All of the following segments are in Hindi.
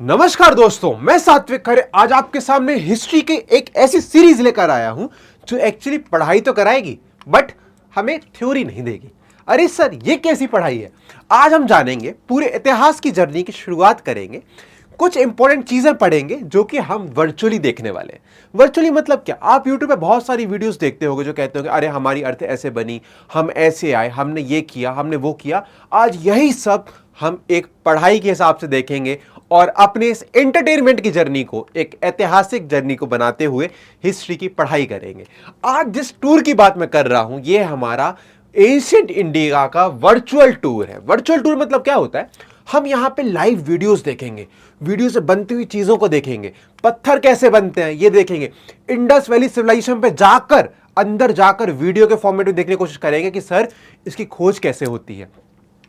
नमस्कार दोस्तों, मैं सात्विक खरे आज आपके सामने हिस्ट्री की एक ऐसी सीरीज लेकर आया हूं जो एक्चुअली पढ़ाई तो कराएगी बट हमें थ्योरी नहीं देगी। अरे सर, ये कैसी पढ़ाई है? आज हम जानेंगे, पूरे इतिहास की जर्नी की शुरुआत करेंगे, कुछ इंपॉर्टेंट चीजें पढ़ेंगे जो कि हम वर्चुअली देखने वाले हैं। वर्चुअली मतलब क्या? आप यूट्यूब पे बहुत सारी वीडियोस देखते होगे जो कहते होंगे अरे हमारी अर्थ ऐसे बनी, हम ऐसे आए, हमने ये किया, हमने वो किया। आज यही सब हम एक पढ़ाई के हिसाब से देखेंगे और अपने इस एंटरटेनमेंट की जर्नी को एक ऐतिहासिक जर्नी को बनाते हुए हिस्ट्री की पढ़ाई करेंगे। आज जिस टूर की बात मैं कर रहा हूं, यह हमारा एंशिएंट इंडिया का वर्चुअल टूर है। वर्चुअल टूर मतलब क्या होता है? हम यहां पे लाइव वीडियोस देखेंगे, वीडियो से बनती हुई चीजों को देखेंगे, पत्थर कैसे बनते हैं ये देखेंगे, इंडस वैली सिविलाइजेशन पे जाकर अंदर जाकर वीडियो के फॉर्मेट में देखने की कोशिश करेंगे कि सर इसकी खोज कैसे होती है।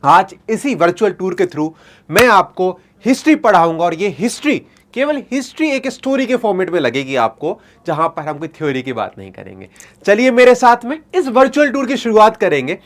आज इसी वर्चुअल टूर के थ्रू मैं आपको हिस्ट्री पढ़ाऊंगा और ये हिस्ट्री केवल हिस्ट्री एक स्टोरी के फॉर्मेट में लगेगी आपको, जहां पर हम कोई थ्योरी की बात नहीं करेंगे। चलिए मेरे साथ में इस वर्चुअल टूर की शुरुआत करेंगे।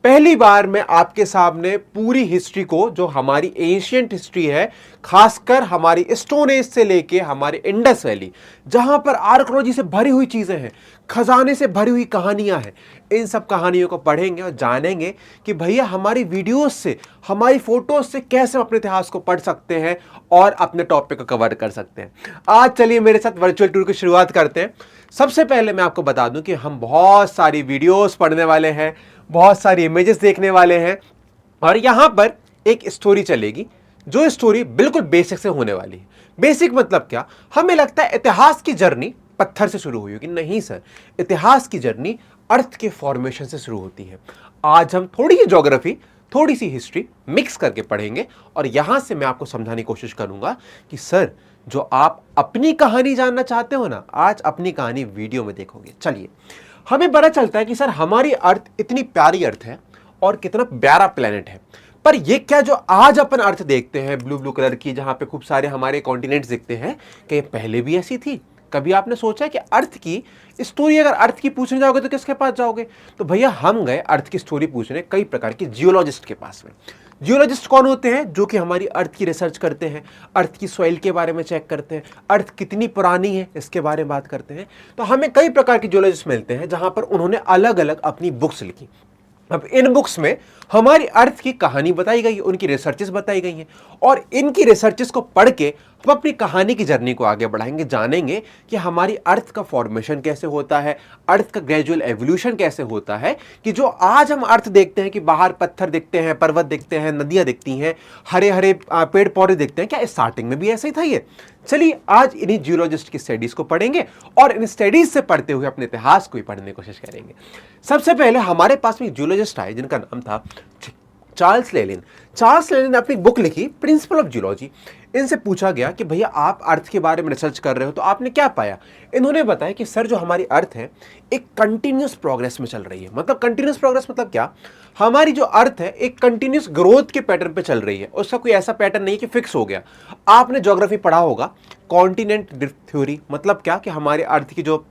पहली बार मैं आपके सामने पूरी हिस्ट्री को, जो हमारी एंशिएंट हिस्ट्री है, खासकर हमारी स्टोन एज से लेके हमारे इंडस वैली, जहां पर आर्कियोलॉजी से भरी हुई चीजें हैं, खजाने से भरी हुई कहानियां हैं, इन सब कहानियों को पढ़ेंगे और जानेंगे कि भैया हमारी वीडियोस से, हमारी फोटोज से कैसे हम अपने इतिहास को पढ़ सकते हैं और अपने टॉपिक को कवर कर सकते हैं। आज चलिए मेरे साथ वर्चुअल टूर की शुरुआत करते हैं। सबसे पहले मैं आपको बता दूं कि हम बहुत सारी वीडियोस पढ़ने वाले हैं, बहुत सारी इमेजेस देखने वाले हैं और यहां पर एक स्टोरी चलेगी जो स्टोरी बिल्कुल बेसिक से होने वाली है। बेसिक मतलब क्या? हमें लगता है इतिहास की जर्नी पत्थर से शुरू हुई होगी। नहीं सर, इतिहास की जर्नी अर्थ के फॉर्मेशन से शुरू होती है। आज हम थोड़ी सी ज्योग्राफी, थोड़ी सी हिस्ट्री मिक्स करके पढ़ेंगे और यहां से मैं आपको समझाने की कोशिश करूंगा कि सर जो आप अपनी कहानी जानना चाहते हो ना, आज अपनी कहानी वीडियो में देखोगे। चलिए, हमें पता चलता है कि सर हमारी अर्थ इतनी प्यारी अर्थ है और कितना प्यारा प्लेनेट है, पर ये क्या जो आज अपन अर्थ देखते हैं ब्लू ब्लू कलर की, जहां पे खूब सारे हमारे कॉन्टिनेंट्स दिखते हैं, क्या ये पहले भी ऐसी थी? कभी आपने सोचा है कि अर्थ की स्टोरी अगर अर्थ की पूछने जाओगे तो किसके पास जाओगे? तो भैया हम गए अर्थ की स्टोरी पूछने कई प्रकार के जियोलॉजिस्ट के पास में। जियोलॉजिस्ट कौन होते हैं? जो कि हमारी अर्थ की रिसर्च करते हैं, अर्थ की सॉइल के बारे में चेक करते हैं, अर्थ कितनी पुरानी है इसके बारे में बात करते हैं। तो हमें कई प्रकार के जियोलॉजिस्ट मिलते हैं जहां पर उन्होंने अलग अलग अपनी बुक्स लिखी। अब इन बुक्स में हमारी अर्थ की कहानी बताई गई है, उनकी रिसर्चेस बताई गई हैं और इनकी रिसर्चेस को पढ़ के हम अपनी कहानी की जर्नी को आगे बढ़ाएंगे, जानेंगे कि हमारी अर्थ का फॉर्मेशन कैसे होता है, अर्थ का ग्रेजुअल एवोल्यूशन कैसे होता है, कि जो आज हम अर्थ देखते हैं कि बाहर पत्थर दिखते हैं, पर्वत दिखते हैं, नदियां दिखती हैं, हरे हरे पेड़ पौधे दिखते हैं, क्या स्टार्टिंग में भी ऐसे ही था ये? चलिए आज इन्हीं जियोलॉजिस्ट की स्टडीज को पढ़ेंगे और इन स्टडीज से पढ़ते हुए अपने इतिहास को भी पढ़ने की कोशिश करेंगे। सबसे पहले हमारे पास में जियोलॉजिस्ट आए जिनका नाम था चार्ल्स लेलिन। चार्ल्स लेलिन ने अपनी बुक लिखी प्रिंसिपल ऑफ जियोलॉजी। इनसे पूछा गया कि भैया आप अर्थ के बारे में रिसर्च कर रहे हो तो आपने क्या पाया? इन्होंने बताया कि सर जो हमारी अर्थ है एक कंटिन्यूस प्रोग्रेस में चल रही है। मतलब कंटिन्यूस प्रोग्रेस मतलब क्या? हमारी जो अर्थ है एक कंटिन्यूस ग्रोथ के पैटर्न पे चल रही है, उसका कोई ऐसा पैटर्न नहीं कि फिक्स हो गया। आपने ज्योग्राफी पढ़ा होगा, कॉन्टिनेंट ड्रिफ्ट थ्योरी। मतलब क्या कि हमारे अर्थ की जो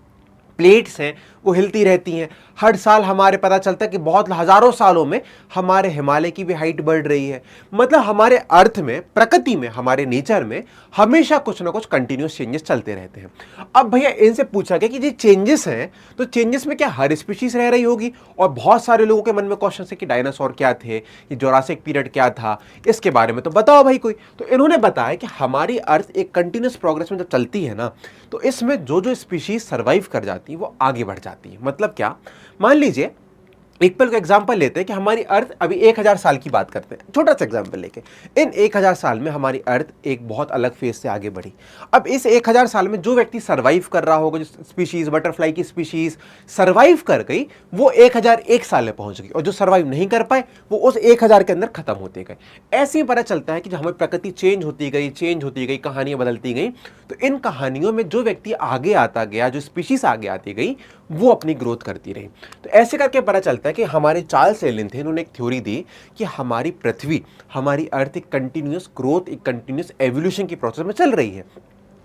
प्लेट्स हैं वो हिलती रहती हैं। हर साल हमारे पता चलता है कि बहुत हजारों सालों में हमारे हिमालय की भी हाइट बढ़ रही है। मतलब हमारे अर्थ में, प्रकृति में, हमारे नेचर में हमेशा कुछ ना कुछ कंटिन्यूस चेंजेस चलते रहते हैं। अब भैया इनसे पूछा गया कि ये चेंजेस हैं तो चेंजेस में क्या हर स्पीशीज रह रही होगी? और बहुत सारे लोगों के मन में क्वेश्चन है कि डायनासोर क्या थे, ये जोरासिक पीरियड क्या था, इसके बारे में तो बताओ भाई कोई। तो इन्होंने बताया कि हमारी अर्थ एक कंटिन्यूस प्रोग्रेस में जब चलती है ना, तो इसमें जो जो स्पीशीज सर्वाइव कर जाती है वो आगे बढ़ जाती है। मतलब क्या? मान लीजिए एक पल का एग्जाम्पल लेते हैं कि हमारी अर्थ अभी 1000 साल की बात करते हैं, छोटा सा एग्जाम्पल लेके। इन 1000 साल में हमारी अर्थ एक बहुत अलग फेज से आगे बढ़ी। अब इस 1000 साल में जो व्यक्ति सर्वाइव कर रहा होगा, जो स्पीशीज, बटरफ्लाई की स्पीशीज सर्वाइव कर गई, वो 1001 साल में पहुंच गई और जो सर्वाइव नहीं कर पाए वो उस 1000 के अंदर खत्म होते गए। ऐसे ही पता चलता है कि हमें प्रकृति चेंज होती गई, कहानियां बदलती गई। तो इन कहानियों में जो व्यक्ति आगे आता गया, जो स्पीशीज आगे आती गई, वो अपनी ग्रोथ करती रही। तो ऐसे करके पता चलता है कि हमारे चार्ल्स लेलिन थे, इन्होंने एक थ्योरी दी कि हमारी पृथ्वी, हमारी अर्थ एक कंटिन्यूस ग्रोथ, एक कंटिन्यूस एवोल्यूशन की प्रोसेस में चल रही है।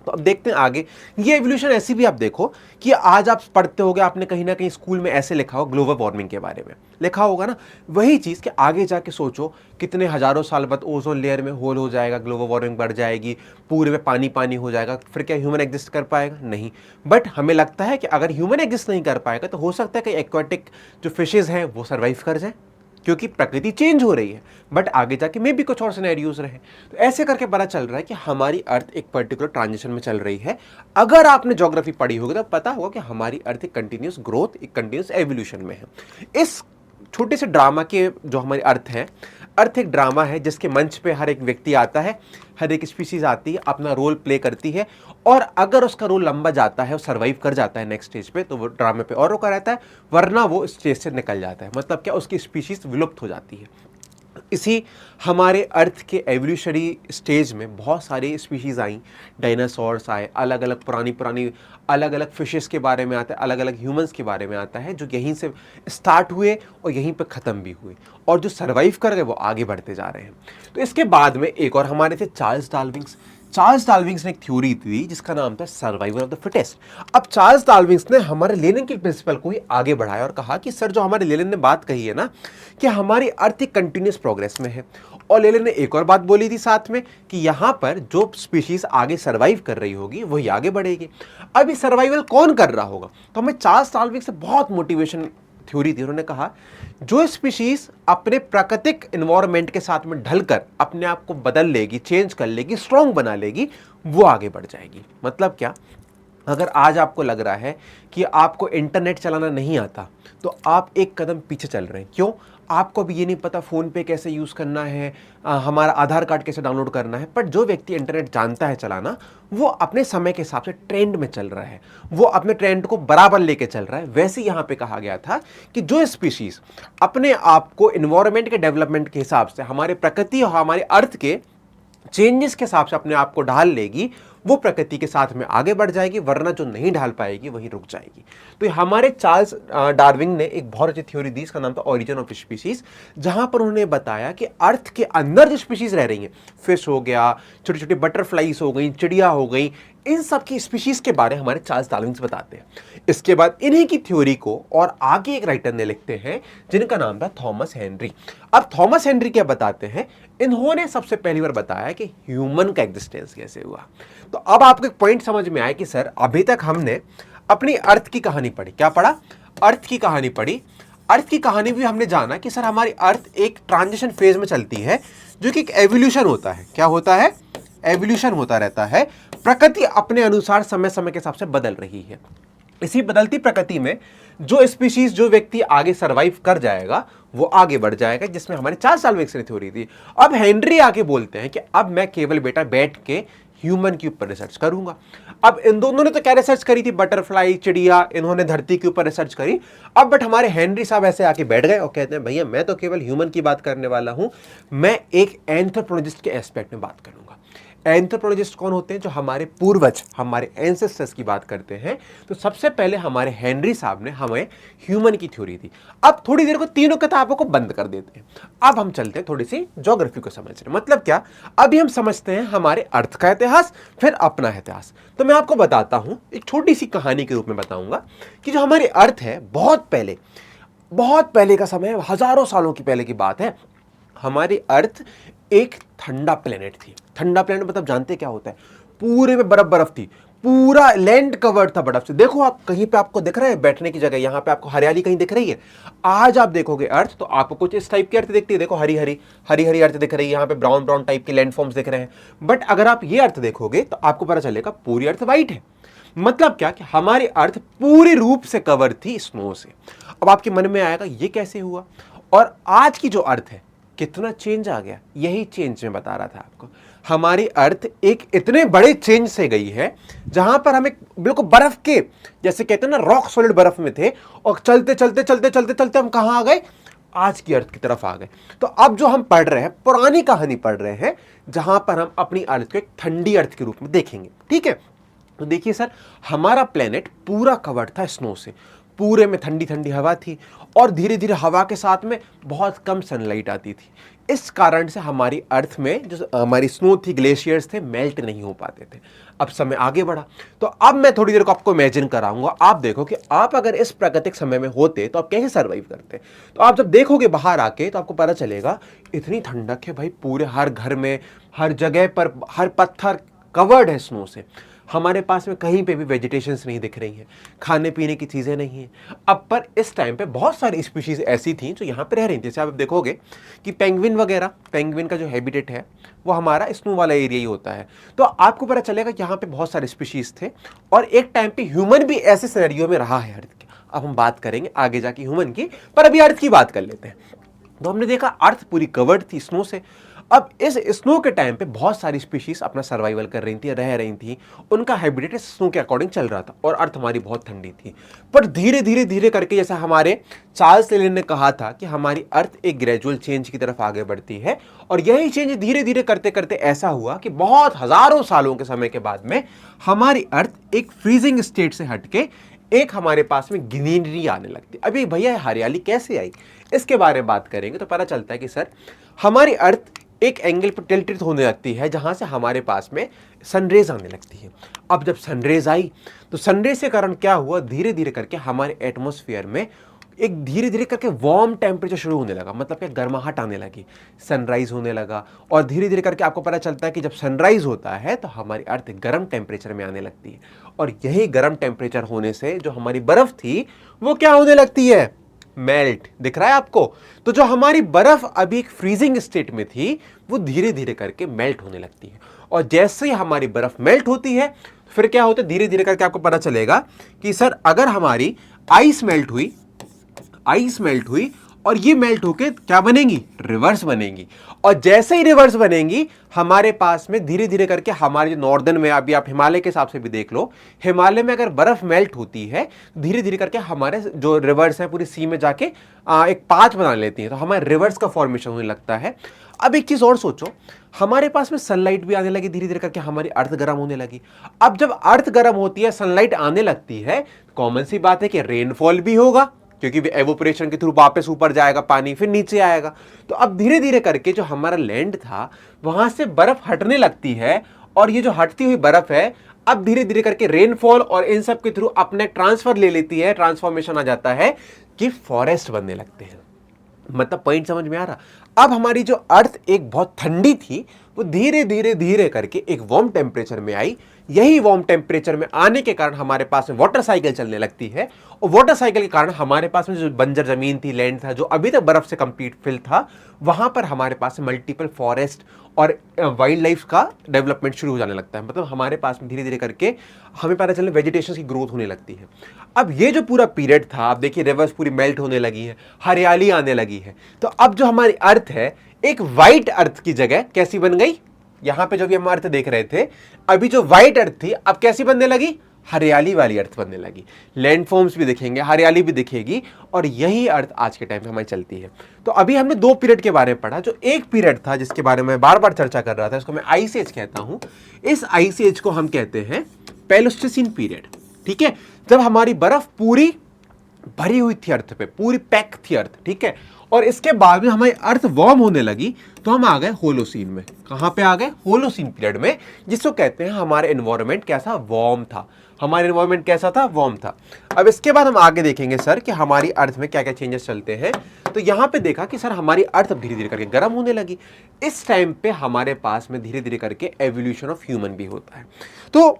तो अब देखते हैं आगे। ये एवोल्यूशन ऐसी भी आप देखो कि आज आप पढ़ते होगे, आपने कहीं ना कहीं स्कूल में ऐसे लिखा हो ग्लोबल वार्मिंग के बारे में लिखा होगा ना, वही चीज़ कि आगे जाके सोचो कितने हजारों साल बाद ओजोन लेयर में होल हो जाएगा, ग्लोबल वार्मिंग बढ़ जाएगी, पूरे में पानी पानी हो जाएगा, फिर क्या ह्यूमन एग्जिस्ट कर पाएगा? नहीं। बट हमें लगता है कि अगर ह्यूमन एग्जिस्ट नहीं कर पाएगा तो हो सकता है कि एक्वाटिक जो फिशेज हैं वो सर्वाइव कर जाए, क्योंकि प्रकृति चेंज हो रही है। बट आगे जाके मे भी कुछ और सिनेरियोज रहे। तो ऐसे करके पता चल रहा है कि हमारी अर्थ एक पर्टिकुलर ट्रांजिशन में चल रही है। अगर आपने ज्योग्राफी पढ़ी होगी तो पता होगा कि हमारी अर्थ एक कंटिन्यूस ग्रोथ, एक कंटिन्यूस एवोल्यूशन में है। इस छोटे से ड्रामा के जो हमारी अर्थ है, अर्थ एक ड्रामा है जिसके मंच पे हर एक व्यक्ति आता है, हर एक स्पीशीज आती है, अपना रोल प्ले करती है, और अगर उसका रोल लंबा जाता है और सर्वाइव कर जाता है नेक्स्ट स्टेज पे तो वो ड्रामे पे और रुका रहता है, वरना वो स्टेज से निकल जाता है। मतलब क्या, उसकी स्पीशीज विलुप्त हो जाती है। इसी हमारे अर्थ के एवोल्यूशनरी स्टेज में बहुत सारी स्पीशीज़ आई, डायनासोर्स आए, अलग अलग पुरानी अलग अलग फिशेस के बारे में आता है, अलग अलग ह्यूमंस के बारे में आता है, जो यहीं से स्टार्ट हुए और यहीं पर ख़त्म भी हुए, और जो सर्वाइव कर गए वो आगे बढ़ते जा रहे हैं। तो इसके बाद में एक और हमारे थे चार्ल्स डार्विन्स। चार्ल्स डार्विन्स ने एक थ्योरी दी जिसका नाम था सर्वाइवल ऑफ द फिटेस्ट। अब चार्ल्स डार्विन्स ने हमारे लेनिन के प्रिंसिपल को ही आगे बढ़ाया और कहा कि सर, जो हमारे लेनिन ने बात कही है ना कि हमारी अर्थ एक कंटिन्यूस प्रोग्रेस में है, और लेनिन ने एक और बात बोली थी साथ में कि यहाँ पर जो स्पीशीज आगे सर्वाइव कर रही होगी वही आगे बढ़ेगी। अब ये सर्वाइवल कौन कर रहा होगा? तो हमें चार्ल्स डार्विन से बहुत मोटिवेशन थ्योरी थी। उन्होंने कहा जो स्पीशीज अपने प्राकृतिक एनवायरनमेंट के साथ में ढलकर अपने आप को बदल लेगी, चेंज कर लेगी, स्ट्रॉन्ग बना लेगी, वो आगे बढ़ जाएगी। मतलब क्या, अगर आज आपको लग रहा है कि आपको इंटरनेट चलाना नहीं आता तो आप एक कदम पीछे चल रहे हैं। क्यों? आपको भी ये नहीं पता फ़ोन पे कैसे यूज़ करना है, हमारा आधार कार्ड कैसे डाउनलोड करना है। पर जो व्यक्ति इंटरनेट जानता है चलाना, वो अपने समय के हिसाब से ट्रेंड में चल रहा है, वो अपने ट्रेंड को बराबर लेके चल रहा है। वैसे यहाँ पे कहा गया था कि जो स्पीशीज़ अपने आप को इन्वायरमेंट के डेवलपमेंट के हिसाब से, हमारे प्रकृति और हमारे अर्थ के चेंजेस के हिसाब से अपने आप को ढाल लेगी, वो प्रकृति के साथ में आगे बढ़ जाएगी, वरना जो नहीं ढाल पाएगी वही रुक जाएगी। तो हमारे चार्ल्स डार्विन ने एक बहुत अच्छी थ्योरी दी, इसका नाम था ओरिजिन ऑफ स्पीशीज, जहां पर उन्होंने बताया कि अर्थ के अंदर जो स्पीशीज रह रही हैं, फिश हो गया, छोटी छोटी बटरफ्लाईज हो गई, चिड़िया हो गई, इन सब की स्पीशीज के बारे में हमारे चार्ल्स डार्विन बताते हैं। इसके बाद इन्हीं की थ्योरी को और आगे एक राइटर ने लिखते हैं जिनका नाम था थॉमस हेनरी। अब थॉमस हेनरी क्या बताते हैं? इन्होंने सबसे पहली बार बताया कि ह्यूमन का एग्जिस्टेंस कैसे हुआ। तो अब आपको एक पॉइंट समझ में आया कि सर, अभी तक हमने अपनी अर्थ की कहानी पढ़ी। क्या पढ़ा? अर्थ की कहानी पढ़ी। अर्थ की कहानी भी हमने जाना कि सर, हमारी अर्थ एक ट्रांजिशन फेज में चलती है, जो कि एक एवोल्यूशन होता है। क्या होता है? एवोल्यूशन होता रहता है। प्रकृति अपने अनुसार समय समय के हिसाब से बदल रही है। इसी बदलती प्रकृति में जो स्पीशीज, जो व्यक्ति आगे सर्वाइव कर जाएगा वो आगे बढ़ जाएगा, जिसमें हमारे चार्ल्स डार्विन ने थ्योरी थी। अब हेनरी आगे बोलते हैं कि अब मैं केवल बेटा बैठ के ह्यूमन के ऊपर रिसर्च करूंगा। अब इन दोनों ने तो क्या रिसर्च करी थी? बटरफ्लाई, चिड़िया, इन्होंने धरती के ऊपर रिसर्च करी। अब बट हमारे हेनरी साहब ऐसे आके बैठ गए और कहते हैं, भैया मैं तो केवल ह्यूमन की बात करने वाला हूं, मैं एक एंथ्रोपोलॉजिस्ट के एस्पेक्ट में बात करूंगा। एंथ्रोपोलॉजिस्ट कौन होते हैं? जो हमारे पूर्वज, हमारे एंसेस्टर्स की बात करते हैं। तो सबसे पहले हमारे हेनरी साहब ने हमें ह्यूमन की थ्योरी दी। अब थोड़ी देर को तीनों किताबों को बंद कर देते हैं। अब हम चलते हैं थोड़ी सी ज्योग्राफी को समझने। मतलब क्या, अभी हम समझते हैं हमारे अर्थ का इतिहास, फिर अपना इतिहास। तो मैं आपको बताता हूं, एक छोटी सी कहानी के रूप में बताऊंगा कि जो हमारी अर्थ है, बहुत पहले का समय, हजारों सालों की पहले की बात है। हमारी अर्थ एक ठंडा प्लेनेट थी। ठंडा प्लेनेट मतलब जानते क्या होता है? पूरे में बर्फ थी, पूरा लैंड कवर्ड था बर्फ से। देखो आप कहीं पे आपको दिख रहा है बैठने की जगह, यहां पे आपको हरियाली कहीं दिख रही है? आज आप देखोगे अर्थ तो आपको कुछ इस टाइप की अर्थ दिखती है। देखो हरी हरी अर्थ दिख रही है, यहाँ पे ब्राउन टाइप के लैंडफॉर्म्स दिख रहे हैं। बट अगर आप ये अर्थ देखोगे तो आपको पता चलेगा पूरी अर्थ व्हाइट है। मतलब क्या कि हमारी अर्थ पूरी रूप से कवर थी स्नो से। अब आपके मन में आएगा ये कैसे हुआ? और आज की जो अर्थ है, कितना चेंज आ गया। यही चेंज मैं बता रहा था आपको। हमारी अर्थ एक इतने बड़े चेंज से गई है, जहां पर हम एक बिल्कुल बर्फ के, जैसे कहते हैं ना, रॉक सॉलिड बर्फ में थे, और चलते हम कहां आ गए? आज की अर्थ की तरफ आ गए। तो अब जो हम पढ़ रहे हैं, पुरानी कहानी पढ़ रहे हैं, जहां पर हम अपनी अर्थ को एक ठंडी अर्थ के रूप में देखेंगे। ठीक है? तो देखिए सर, हमारा प्लेनेट पूरा कवर्ड था स्नो से, पूरे में ठंडी ठंडी हवा थी और धीरे धीरे हवा के साथ में बहुत कम सनलाइट आती थी। इस कारण से हमारी अर्थ में जो हमारी स्नो थी, ग्लेशियर्स थे, मेल्ट नहीं हो पाते थे। अब समय आगे बढ़ा, तो अब मैं थोड़ी देर को आपको इमेजिन कराऊंगा। आप देखो कि आप अगर इस प्राकृतिक समय में होते तो आप कैसे सर्वाइव करते। तो आप जब देखोगे बाहर आके तो आपको पता चलेगा इतनी ठंडक है भाई, पूरे हर घर में, हर जगह पर, हर पत्थर कवर्ड है स्नो से। हमारे पास में कहीं पे भी वेजिटेशंस नहीं दिख रही हैं, खाने पीने की चीज़ें नहीं हैं। अब पर इस टाइम पे बहुत सारी स्पीशीज़ ऐसी थी जो यहाँ पे रह रही थी। जैसे आप देखोगे कि पेंगुइन वगैरह, पेंगुइन का जो हैबिटेट है वो हमारा स्नो वाला एरिया ही होता है। तो आपको पता चलेगा यहाँ पे बहुत सारे स्पीशीज़ थे और एक टाइम पे ह्यूमन भी ऐसे सिनेरियो में रहा है अर्थ के। अब हम बात करेंगे आगे जाके ह्यूमन की, पर अभी अर्थ की बात कर लेते हैं। तो हमने देखा अर्थ पूरी कवर्ड थी स्नो से। अब इस स्नो के टाइम पे बहुत सारी स्पीशीज अपना सर्वाइवल कर रही थी, रह रही थी, उनका हैबिटेट स्नो के अकॉर्डिंग चल रहा था और अर्थ हमारी बहुत ठंडी थी। पर धीरे धीरे धीरे करके, जैसा हमारे चार्ल्स लिंडन ने कहा था कि हमारी अर्थ एक ग्रेजुअल चेंज की तरफ आगे बढ़ती है और यही चेंज धीरे धीरे करते करते ऐसा हुआ कि बहुत हजारों सालों के समय के बाद में हमारी अर्थ एक फ्रीजिंग स्टेट से हटके एक हमारे पास में ग्रीनरी आने लगती। अभी भैया हरियाली कैसे आई, इसके बारे में बात करेंगे तो पता चलता है कि सर हमारी अर्थ एक एंगल पर टिल्टेड होने लगती है जहां से हमारे पास में सनरेज आने लगती है। अब जब सनरेज आई तो सनरेज के कारण क्या हुआ, धीरे धीरे करके हमारे एटमॉस्फेयर में एक धीरे धीरे करके वार्म टेम्परेचर शुरू होने लगा, मतलब कि गर्माहट आने लगी, सनराइज होने लगा। और धीरे धीरे करके आपको पता चलता है कि जब सनराइज होता है तो हमारी अर्थ गर्म टेम्परेचर में आने लगती है और यही गर्म टेम्परेचर होने से जो हमारी बर्फ थी वो क्या होने लगती है, मेल्ट। दिख रहा है आपको? तो जो हमारी बर्फ अभी एक फ्रीजिंग स्टेट में थी वो धीरे धीरे करके मेल्ट होने लगती है और जैसे ही हमारी बर्फ मेल्ट होती है फिर क्या होता है, धीरे धीरे करके आपको पता चलेगा कि सर अगर हमारी आइस मेल्ट हुई और ये मेल्ट होके क्या बनेंगी, रिवर्स बनेंगी। और जैसे ही रिवर्स बनेंगी हमारे पास में धीरे धीरे करके हमारे जो नॉर्दर्न में, अभी आप हिमालय के हिसाब से भी देख लो, हिमालय में अगर बर्फ मेल्ट होती है धीरे धीरे करके हमारे जो रिवर्स है पूरी सी में जाके एक पाथ बना लेती है, तो हमारे रिवर्स का फॉर्मेशन होने लगता है। अब एक चीज और सोचो, हमारे पास में सनलाइट भी आने लगी, धीरे धीरे करके हमारी अर्थ गर्म होने लगी। अब जब अर्थ गर्म होती है, सनलाइट आने लगती है, कॉमन सी बात है कि रेनफॉल भी होगा क्योंकि एवोपरेशन के थ्रू वापस ऊपर जाएगा पानी, फिर नीचे आएगा। तो अब धीरे धीरे करके जो हमारा लैंड था वहां से बर्फ हटने लगती है और ये जो हटती हुई बर्फ है अब धीरे धीरे करके रेनफॉल और इन सब के थ्रू अपने ट्रांसफर ले लेती है, ट्रांसफॉर्मेशन आ जाता है कि फॉरेस्ट बनने लगते हैं। मतलब पॉइंट समझ में आ रहा? अब हमारी जो अर्थ एक बहुत ठंडी थी वो धीरे धीरे धीरे करके एक वार्म टेम्परेचर में आई। यही वार्म टेम्परेचर में आने के कारण हमारे पास में वाटर साइकिल चलने लगती है और वाटर साइकिल के कारण हमारे पास में जो बंजर जमीन थी, लैंड था, जो अभी तक बर्फ से कंप्लीट फिल था, वहां पर हमारे पास मल्टीपल फॉरेस्ट और वाइल्ड लाइफ का डेवलपमेंट शुरू हो जाने लगता है। मतलब हमारे पास में धीरे धीरे करके हमें पता चले वेजिटेशन की ग्रोथ होने लगती है। अब ये जो पूरा पीरियड था, आप देखिए रिवर्स पूरी मेल्ट होने लगी है, हरियाली आने लगी है। तो अब जो हमारी अर्थ है एक व्हाइट अर्थ की जगह कैसी बन गई, यहां पे जो भी हम अर्थ देख रहे थे, अभी जो व्हाइट अर्थ थी अब कैसी बनने लगी, हरियाली वाली अर्थ बनने लगी। लैंडफॉर्म्स भी दिखेंगे, हरियाली भी दिखेगी और यही अर्थ आज के टाइम पे हमारी चलती है। तो अभी हमने दो पीरियड के बारे में पढ़ा। जो एक पीरियड था जिसके बारे में बार बार चर्चा कर रहा था, इसको मैं आइस एज कहता हूं। इस आइस एज को हम कहते हैं पैलेस्टोसिन पीरियड। ठीक है, जब हमारी बर्फ पूरी भरी हुई थी अर्थ पे, पूरी पैक थी अर्थ। ठीक है, और इसके बाद में हमारी अर्थ वार्म होने लगी तो हम आ गए होलोसीन में। कहां पे आ गए, होलोसीन पीरियड में, जिसको कहते हैं हमारे एनवायरनमेंट कैसा, वार्म था। हमारे एनवायरनमेंट कैसा था, वार्म था। अब इसके बाद हम आगे देखेंगे सर कि हमारी अर्थ में क्या क्या चेंजेस चलते हैं। तो यहां पे देखा कि सर हमारी अर्थ अब धीरे धीरे करके गर्म होने लगी। इस टाइम पे हमारे पास में धीरे धीरे करके एवोल्यूशन ऑफ ह्यूमन भी होता है। तो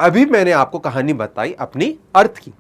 अभी मैंने आपको कहानी बताई अपनी अर्थ की।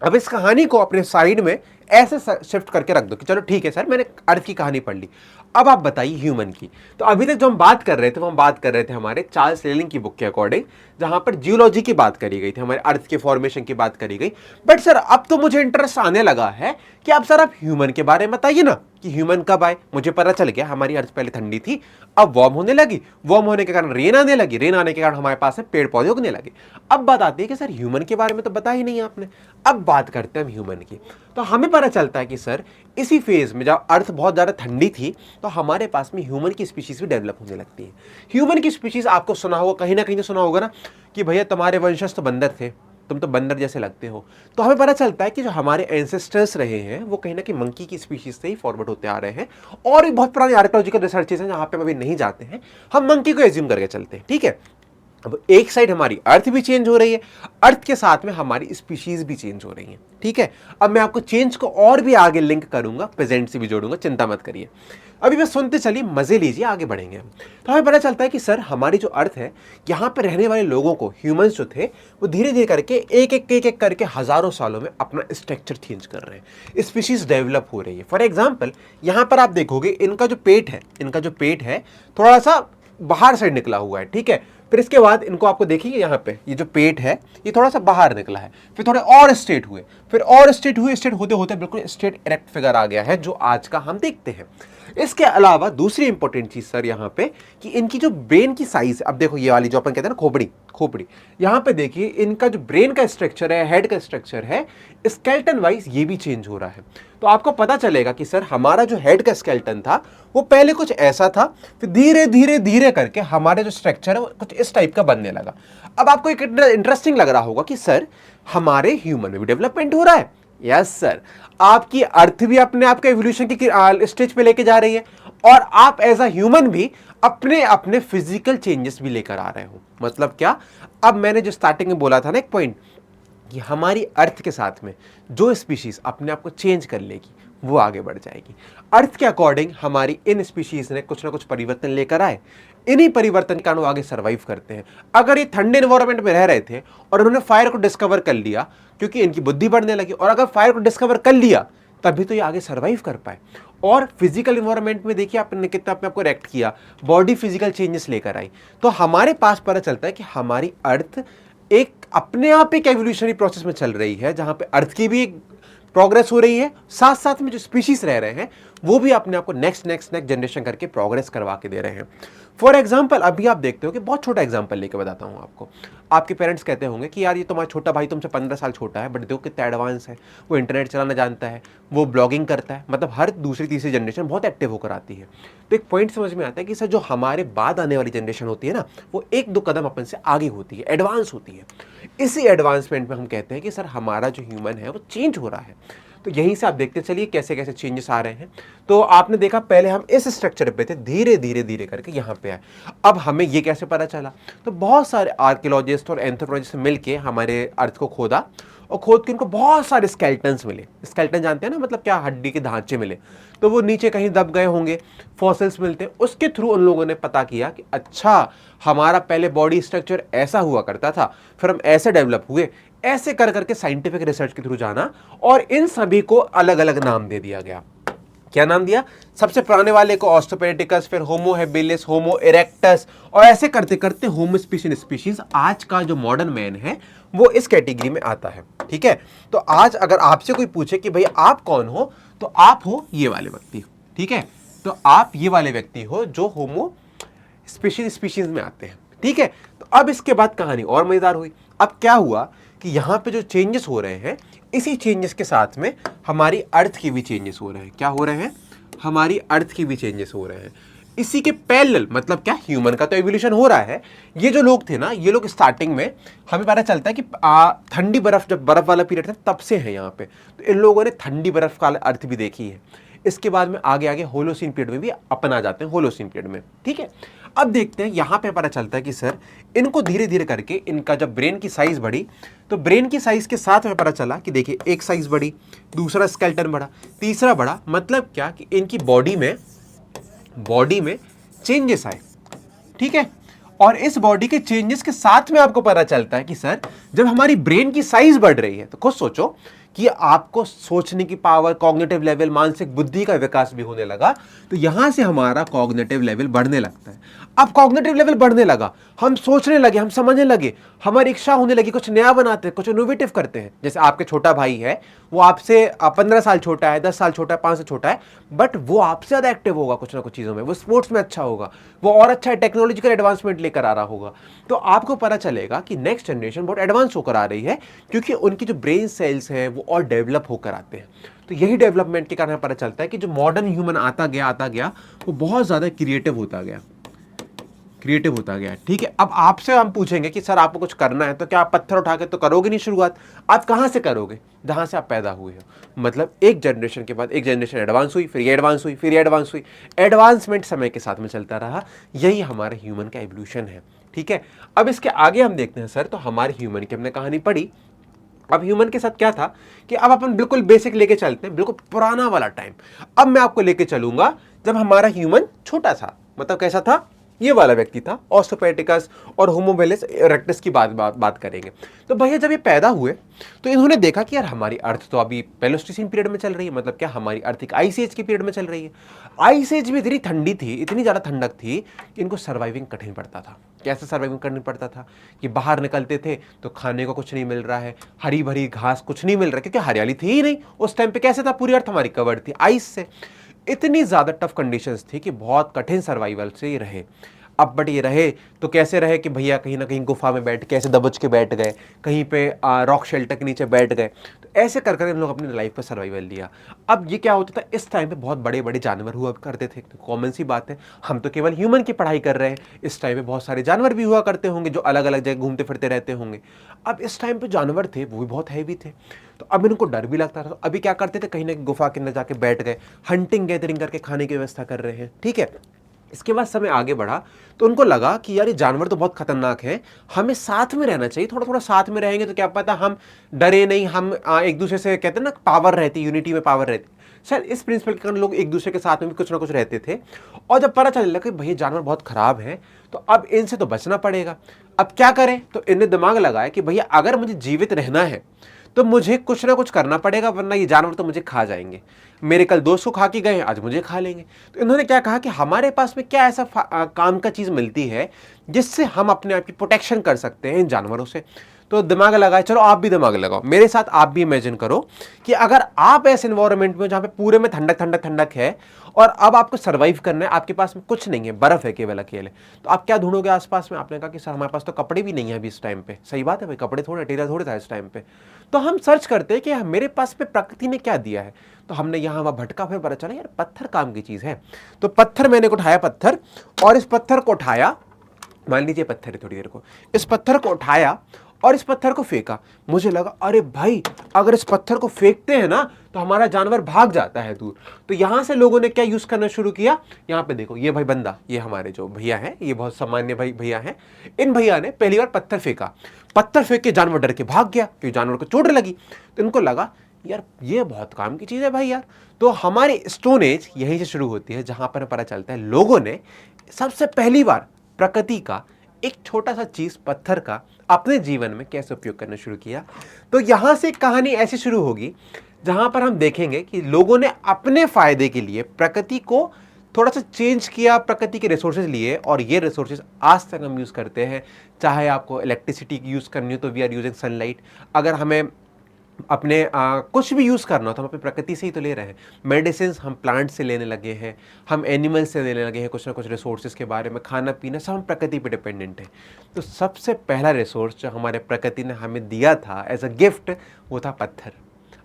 अब इस कहानी को अपने साइड में ऐसे शिफ्ट करके रख दो कि चलो ठीक है सर, मैंने अर्थ की कहानी पढ़ ली, अब आप बताइए ह्यूमन की। तो अभी तक जो हम बात कर रहे थे वो हम बात कर रहे थे हमारे चार्ल्स लिंडन की बुक के अकॉर्डिंग, जहां पर जियोलॉजी की बात करी गई थी, हमारे अर्थ के फॉर्मेशन की बात करी गई। बट सर अब तो मुझे इंटरेस्ट आने लगा है कि अब सर आप ह्यूमन के बारे में बताइए ना, कि ह्यूमन कब आए। मुझे पता चल गया हमारी अर्थ पहले ठंडी थी, अब वार्म होने लगी, वार्म होने के कारण रेन आने लगी, रेन आने के कारण हमारे पास पेड़ पौधे उगने लगे। अब बात आती है कि सर ह्यूमन के बारे में तो बता ही नहीं आपने, अब बात करते हैं हम ह्यूमन की। तो हमें पता चलता है कि सर इसी फेज में जब अर्थ बहुत ज्यादा ठंडी थी तो हमारे पास में ह्यूमन की स्पीशीज भी डेवलप होने लगती है। ह्यूमन की स्पीशीज आपको सुना होगा, कहीं ना कहीं तो सुना होगा ना कि भैया तुम्हारे वंशज तो बंदर थे, तुम तो बंदर जैसे लगते हो। तो हमें पता चलता है कि जो हमारे एंसेस्टर्स रहे हैं वो कहीं ना कहीं मंकी की स्पीशीज से ही फॉरवर्ड होते आ रहे हैं। और भी बहुत पुरानी आर्कियोलॉजिकल रिसर्चेज हैं जहां पे हम अभी नहीं जाते हैं, हम मंकी को एज्यूम करके चलते हैं, ठीक है। अब एक साइड हमारी अर्थ भी चेंज हो रही है, अर्थ के साथ में हमारी स्पीशीज भी चेंज हो रही हैं, ठीक है। अब मैं आपको चेंज को और भी आगे लिंक करूंगा, प्रेजेंट से भी जोड़ूंगा, चिंता मत करिए। अभी बस सुनते चलिए, मजे लीजिए, आगे बढ़ेंगे हम। तो हमें पता चलता है कि सर हमारी जो अर्थ है, यहाँ पर रहने वाले लोगों को, ह्यूमंस जो थे, वो धीरे धीरे करके एक करके हजारों सालों में अपना स्ट्रक्चर चेंज कर रहे हैं, स्पीशीज डेवलप हो रही है। फॉर एग्जाम्पल यहाँ पर आप देखोगे इनका जो पेट है थोड़ा सा बाहर साइड निकला हुआ है, ठीक है। फिर इसके बाद इनको आपको देखिए यहाँ पे ये जो पेट है ये थोड़ा सा बाहर निकला है, फिर थोड़े और स्ट्रेट हुए, स्ट्रेट होते होते बिल्कुल स्ट्रेट इरेक्ट फिगर आ गया है जो आज का हम देखते हैं। इसके अलावा दूसरी इंपॉर्टेंट चीज सर यहाँ पे कि इनकी जो ब्रेन की साइज, अब देखो ये वाली जो अपन कहते हैं ना खोपड़ी, यहाँ पे देखिए इनका जो ब्रेन का स्ट्रक्चर है, हेड का स्ट्रक्चर है, स्केलेटन वाइज ये भी चेंज हो रहा है। तो आपको पता चलेगा कि सर हमारा जो हेड का स्केलेटन था वो पहले कुछ ऐसा था, फिर धीरे धीरे करके हमारे जो स्ट्रक्चर है वो कुछ इस टाइप का बनने लगा। अब आपको एक इंटरेस्टिंग लग रहा होगा कि सर हमारे ह्यूमन में भी डेवलपमेंट हो रहा है। यस सर, आपकी अर्थ भी अपने आप के एवोल्यूशन की स्टेज पे लेके जा रही है, और आप एज अ ह्यूमन भी अपने अपने फिजिकल चेंजेस भी लेकर आ रहे हो। मतलब क्या, अब मैंने जो स्टार्टिंग में बोला था ना एक पॉइंट, कि हमारी अर्थ के साथ में जो स्पीशीज अपने आप को चेंज कर लेगी वो आगे बढ़ जाएगी। अर्थ के अकॉर्डिंग हमारी इन स्पीशीज ने कुछ ना कुछ परिवर्तन लेकर आए, इन्हीं परिवर्तन के कारण वो आगे सर्वाइव करते हैं। अगर ये ठंडे एनवायरनमेंट में रह रहे थे और उन्होंने फायर को डिस्कवर कर लिया क्योंकि इनकी बुद्धि बढ़ने लगी, और अगर फायर को डिस्कवर कर लिया तभी तो ये आगे सर्वाइव कर पाए। और फिजिकल इन्वायरमेंट में देखिए आपने कितना अपने आपको रिएक्ट किया, बॉडी फिजिकल चेंजेस लेकर आई। तो हमारे पास पता चलता है कि हमारी अर्थ एक अपने आप एक एवोल्यूशनरी प्रोसेस में चल रही है, जहां पे अर्थ की भी प्रोग्रेस हो रही है, साथ साथ में जो स्पीशीज रह रहे हैं वो भी अपने आप को नेक्स्ट जनरेशन करके प्रोग्रेस करवा के दे रहे हैं। फॉर एग्जाम्पल अभी आप देखते हो कि बहुत छोटा एग्जाम्पल लेके बताता हूँ आपको। आपके पेरेंट्स कहते होंगे कि यार ये तुम्हारा छोटा भाई तुमसे 15 साल छोटा है, बट देखो कितना एडवांस है, वो इंटरनेट चलाना जानता है, वो ब्लॉगिंग करता है, मतलब हर दूसरी तीसरी जनरेशन बहुत एक्टिव होकर आती है। तो एक पॉइंट समझ में आता है कि सर जो हमारे बाद आने वाली जनरेशन होती है ना, वो एक दो कदम अपन से आगे होती है, एडवांस होती है। इसी एडवांसमेंट में हम कहते हैं कि सर हमारा जो ह्यूमन है वो चेंज हो रहा है। तो यहीं से आप देखते चलिए कैसे कैसे चेंजेस आ रहे हैं। तो आपने देखा पहले हम इस स्ट्रक्चर पे थे, धीरे धीरे करके यहाँ पे आए। अब हमें ये कैसे पता चला, तो बहुत सारे आर्कियोलॉजिस्ट और एंथ्रोपोलॉजिस्ट मिलके हमारे अर्थ को खोदा, और खोद के उनको बहुत सारे स्केलेटन्स मिले। स्केलेटन जानते हैं ना, मतलब क्या, हड्डी के ढांचे मिले। तो वो नीचे कहीं दब गए होंगे, फॉसिल्स मिलते हैं, उसके थ्रू उन लोगों ने पता किया कि अच्छा हमारा पहले बॉडी स्ट्रक्चर ऐसा हुआ करता था, फिर हम ऐसे डेवलप हुए, ऐसे कर करके साइंटिफिक रिसर्च के थ्रू जाना, और इन सभी को अलग अलग नाम दे दिया गया। क्या नाम दिया? सबसे पुराने वाले को ऑस्ट्रोपेडिटिकस, फिर होमो हेबिलिस, होमो इरेक्टस, और ऐसे करते करते होमो स्पीशीज आज का जो मॉडर्न मैन है वो इस कैटेगरी में आता है, ठीक है। तो आज अगर आपसे कोई पूछे कि भाई आप कौन हो, तो आप हो ये वाले व्यक्ति, ठीक है। तो आप ये वाले व्यक्ति हो जो होमो स्पीशीज में आते हैं, ठीक है। तो अब इसके बाद कहानी और मजेदार हुई। अब क्या हुआ कि यहाँ पे जो चेंजेस हो रहे हैं, इसी चेंजेस के साथ में हमारी अर्थ की भी चेंजेस हो रहे हैं। क्या हो रहे हैं? हमारी अर्थ की भी चेंजेस हो रहे हैं। इसी के पैरेलल, मतलब क्या, ह्यूमन का तो एवोल्यूशन हो रहा है। ये जो लोग थे ना, ये लोग स्टार्टिंग में हमें पता चलता है कि ठंडी बर्फ, जब बर्फ वाला पीरियड था तब से है यहाँ पे। तो इन लोगों ने ठंडी बर्फ का अर्थ भी देखी है। इसके बाद में आगे आगे होलोसीन पीरियड में भी अपन आ जाते हैं, होलोसीन पीरियड में, ठीक है। अब देखते हैं यहाँ पे पता चलता है कि सर इनको धीरे धीरे करके इनका जब ब्रेन की साइज बढ़ी, तो ब्रेन की साइज के साथ में पता चला कि देखिए एक साइज बढ़ी, दूसरा स्केलेटन बढ़ा, तीसरा बढ़ा। मतलब क्या कि इनकी बॉडी में चेंजेस आए, ठीक है। और इस बॉडी के चेंजेस के साथ में आपको पता चलता है कि सर जब हमारी ब्रेन की साइज बढ़ रही है, तो खुद सोचो कि आपको सोचने की पावर, कॉग्निटिव लेवल, मानसिक बुद्धि का विकास भी होने लगा। तो यहां से हमारा कॉग्निटिव लेवल बढ़ने लगता है। अब कॉग्निटिव लेवल बढ़ने लगा, हम सोचने लगे, हम समझने लगे, हमारी इच्छा होने लगी, कुछ नया बनाते हैं, कुछ इनोवेटिव करते हैं। जैसे आपके छोटा भाई है, वो आपसे 15 साल छोटा है, 10 साल छोटा है, 5 साल छोटा है, बट वो आपसे ज़्यादा एक्टिव होगा कुछ ना कुछ चीज़ों में, वो स्पोर्ट्स में अच्छा होगा, वो और अच्छा टेक्नोलॉजिकल एडवांसमेंट लेकर आ रहा होगा। तो आपको पता चलेगा कि नेक्स्ट जनरेशन बहुत एडवांस होकर आ रही है, क्योंकि उनकी जो ब्रेन सेल्स हैं वो और डेवलप होकर आते हैं। तो यही डेवलपमेंट के कारण पता चलता है कि जो मॉडर्न ह्यूमन आता गया वो बहुत ज़्यादा क्रिएटिव होता गया। क्रिएटिव होता गया। ठीक है, अब आपसे हम पूछेंगे कि सर आपको कुछ करना है तो क्या आप पत्थर उठा के तो करोगे नहीं शुरुआत, आप कहाँ से करोगे, जहाँ से आप पैदा हुए हो। मतलब एक जनरेशन के बाद एक जनरेशन एडवांस हुई, फिर ये एडवांस हुई, फिर ये एडवांस हुई, एडवांसमेंट समय के साथ में चलता रहा। यही हमारे ह्यूमन का एवोल्यूशन है। ठीक है, अब इसके आगे हम देखते हैं सर, तो हमारे ह्यूमन की हमने कहानी पढ़ी। अब ह्यूमन के साथ क्या था कि अब अपन बिल्कुल बेसिक लेके चलते हैं, बिल्कुल पुराना वाला टाइम। अब मैं आपको लेके चलूंगा जब हमारा ह्यूमन छोटा था। मतलब कैसा था, ये वाला व्यक्ति था, ऑस्ट्रोपेटिकस और होमोवेलिस इरेक्टस की बात करेंगे। तो भैया जब ये पैदा हुए तो इन्होंने देखा कि यार हमारी अर्थ तो अभी प्लेस्टोसीन पीरियड में चल रही है। मतलब क्या, हमारी अर्थ एक आइस एज की पीरियड में चल रही है। आइस एज भी इतनी ठंडी थी, इतनी ज़्यादा ठंडक थी कि इनको सर्वाइविंग कठिन पड़ता था। कैसे सर्वाइविंग करनी पड़ता था कि बाहर निकलते थे तो खाने को कुछ नहीं मिल रहा है, हरी भरी घास कुछ नहीं मिल रहा, क्योंकि हरियाली थी ही नहीं उस टाइम पे। कैसे था, पूरी अर्थ हमारी कवर्ड थी आइस से। इतनी ज़्यादा टफ कंडीशंस थी कि बहुत कठिन सर्वाइवल से रहे। अब बट ये रहे तो कैसे रहे कि भैया कहीं ना कहीं गुफा में बैठ के ऐसे दबोच के बैठ गए, कहीं पे रॉक शेल्टर के नीचे बैठ गए। तो ऐसे कर कर इन लोग अपनी लाइफ का सर्वाइवल लिया। अब ये क्या होता था, इस टाइम पे बहुत बड़े बड़े जानवर हुआ करते थे। तो कॉमन सी बात है, हम तो केवल ह्यूमन की पढ़ाई कर रहे हैं, इस टाइम पे बहुत सारे जानवर भी हुआ करते होंगे जो अलग अलग जगह घूमते फिरते रहते होंगे। अब इस टाइम पे जानवर थे वो भी बहुत हैवी थे, तो अब इनको डर भी लगता था। तो अभी क्या करते थे, कहीं ना कहीं गुफा के अंदर जाके बैठ गए, हंटिंग गैदरिंग करके खाने की व्यवस्था कर रहे हैं। ठीक है, इसके बाद समय आगे बढ़ा तो उनको लगा कि यार ये जानवर तो बहुत खतरनाक है, हमें साथ में रहना चाहिए। थोड़ा थोड़ा साथ में रहेंगे तो क्या पता हम डरे नहीं, हम एक दूसरे से, कहते हैं ना पावर रहती, यूनिटी में पावर रहती। शायद इस प्रिंसिपल के कारण लोग एक दूसरे के साथ में भी कुछ ना कुछ रहते थे। और जब पता चलने लगा कि भैया जानवर बहुत खराब है तो अब इनसे तो बचना पड़ेगा। अब क्या करें, तो इनने दिमाग लगाया कि भैया अगर मुझे जीवित रहना है तो मुझे कुछ ना कुछ करना पड़ेगा, वरना ये जानवर तो मुझे खा जाएंगे। मेरे कल दोस्त को खा के गए, आज मुझे खा लेंगे। तो इन्होंने क्या कहा कि हमारे पास में क्या ऐसा काम का चीज़ मिलती है जिससे हम अपने आप की प्रोटेक्शन कर सकते हैं इन जानवरों से। तो दिमाग लगाए, चलो आप भी दिमाग लगाओ मेरे साथ, आप भी इमेजिन करो कि अगर आप ऐसे एनवायरनमेंट में जहाँ पे पूरे में ठंडक ठंडक ठंडक है और अब आपको सर्वाइव करना है, आपके पास में कुछ नहीं है, बर्फ है केवल अकेले, तो आप क्या ढूंढोगे आसपास में। आपने कहा कि सर हमारे पास तो कपड़े भी नहीं है अभी इस टाइम पे। सही बात है भाई, कपड़े थोड़े टेलर थोड़े था इस टाइम पे। तो हम सर्च करते हैं कि मेरे पास में प्रकृति ने क्या दिया है। तो हमने यहाँ वहाँ भटका, फिर पता चला यार पत्थर काम की चीज़ है। तो पत्थर मैंने उठाया, पत्थर, और इस पत्थर को उठाया, मान लीजिए पत्थर है, थोड़ी देर को इस पत्थर को उठाया और इस पत्थर को फेंका। मुझे लगा अरे भाई अगर इस पत्थर को फेंकते हैं ना तो हमारा जानवर भाग जाता है दूर। तो यहां से लोगों ने क्या यूज करना शुरू किया, यहाँ पे देखो ये भाई बंदा, ये हमारे जो भैया हैं, ये बहुत सामान्य भैया हैं। इन भैया ने पहली बार पत्थर फेंका, पत्थर फेंक के जानवर डर के भाग गया क्योंकि जानवर को चोट लगी। तो इनको लगा यार ये बहुत काम की चीज है भाई यार। तो हमारी स्टोन एज यहीं से शुरू होती है, जहां पर पता चलता है लोगों ने सबसे पहली बार प्रकृति का एक छोटा सा चीज पत्थर का अपने जीवन में कैसे उपयोग करना शुरू किया। तो यहां से कहानी ऐसी शुरू होगी जहां पर हम देखेंगे कि लोगों ने अपने फायदे के लिए प्रकृति को थोड़ा सा चेंज किया, प्रकृति के रिसोर्सेज लिए, और ये रिसोर्सेज आज तक हम यूज करते हैं। चाहे आपको इलेक्ट्रिसिटी यूज करनी हो तो वी आर यूजिंग सनलाइट, अगर हमें अपने कुछ भी यूज़ करना हो तो हम अपनी प्रकृति से ही तो ले रहे हैं। मेडिसिन हम प्लांट से लेने लगे हैं, हम एनिमल से लेने लगे हैं, कुछ ना कुछ रिसोर्सेज के बारे में, खाना पीना सब हम प्रकृति पे डिपेंडेंट है। तो सबसे पहला रिसोर्स जो हमारे प्रकृति ने हमें दिया था एज अ गिफ्ट, वो था पत्थर।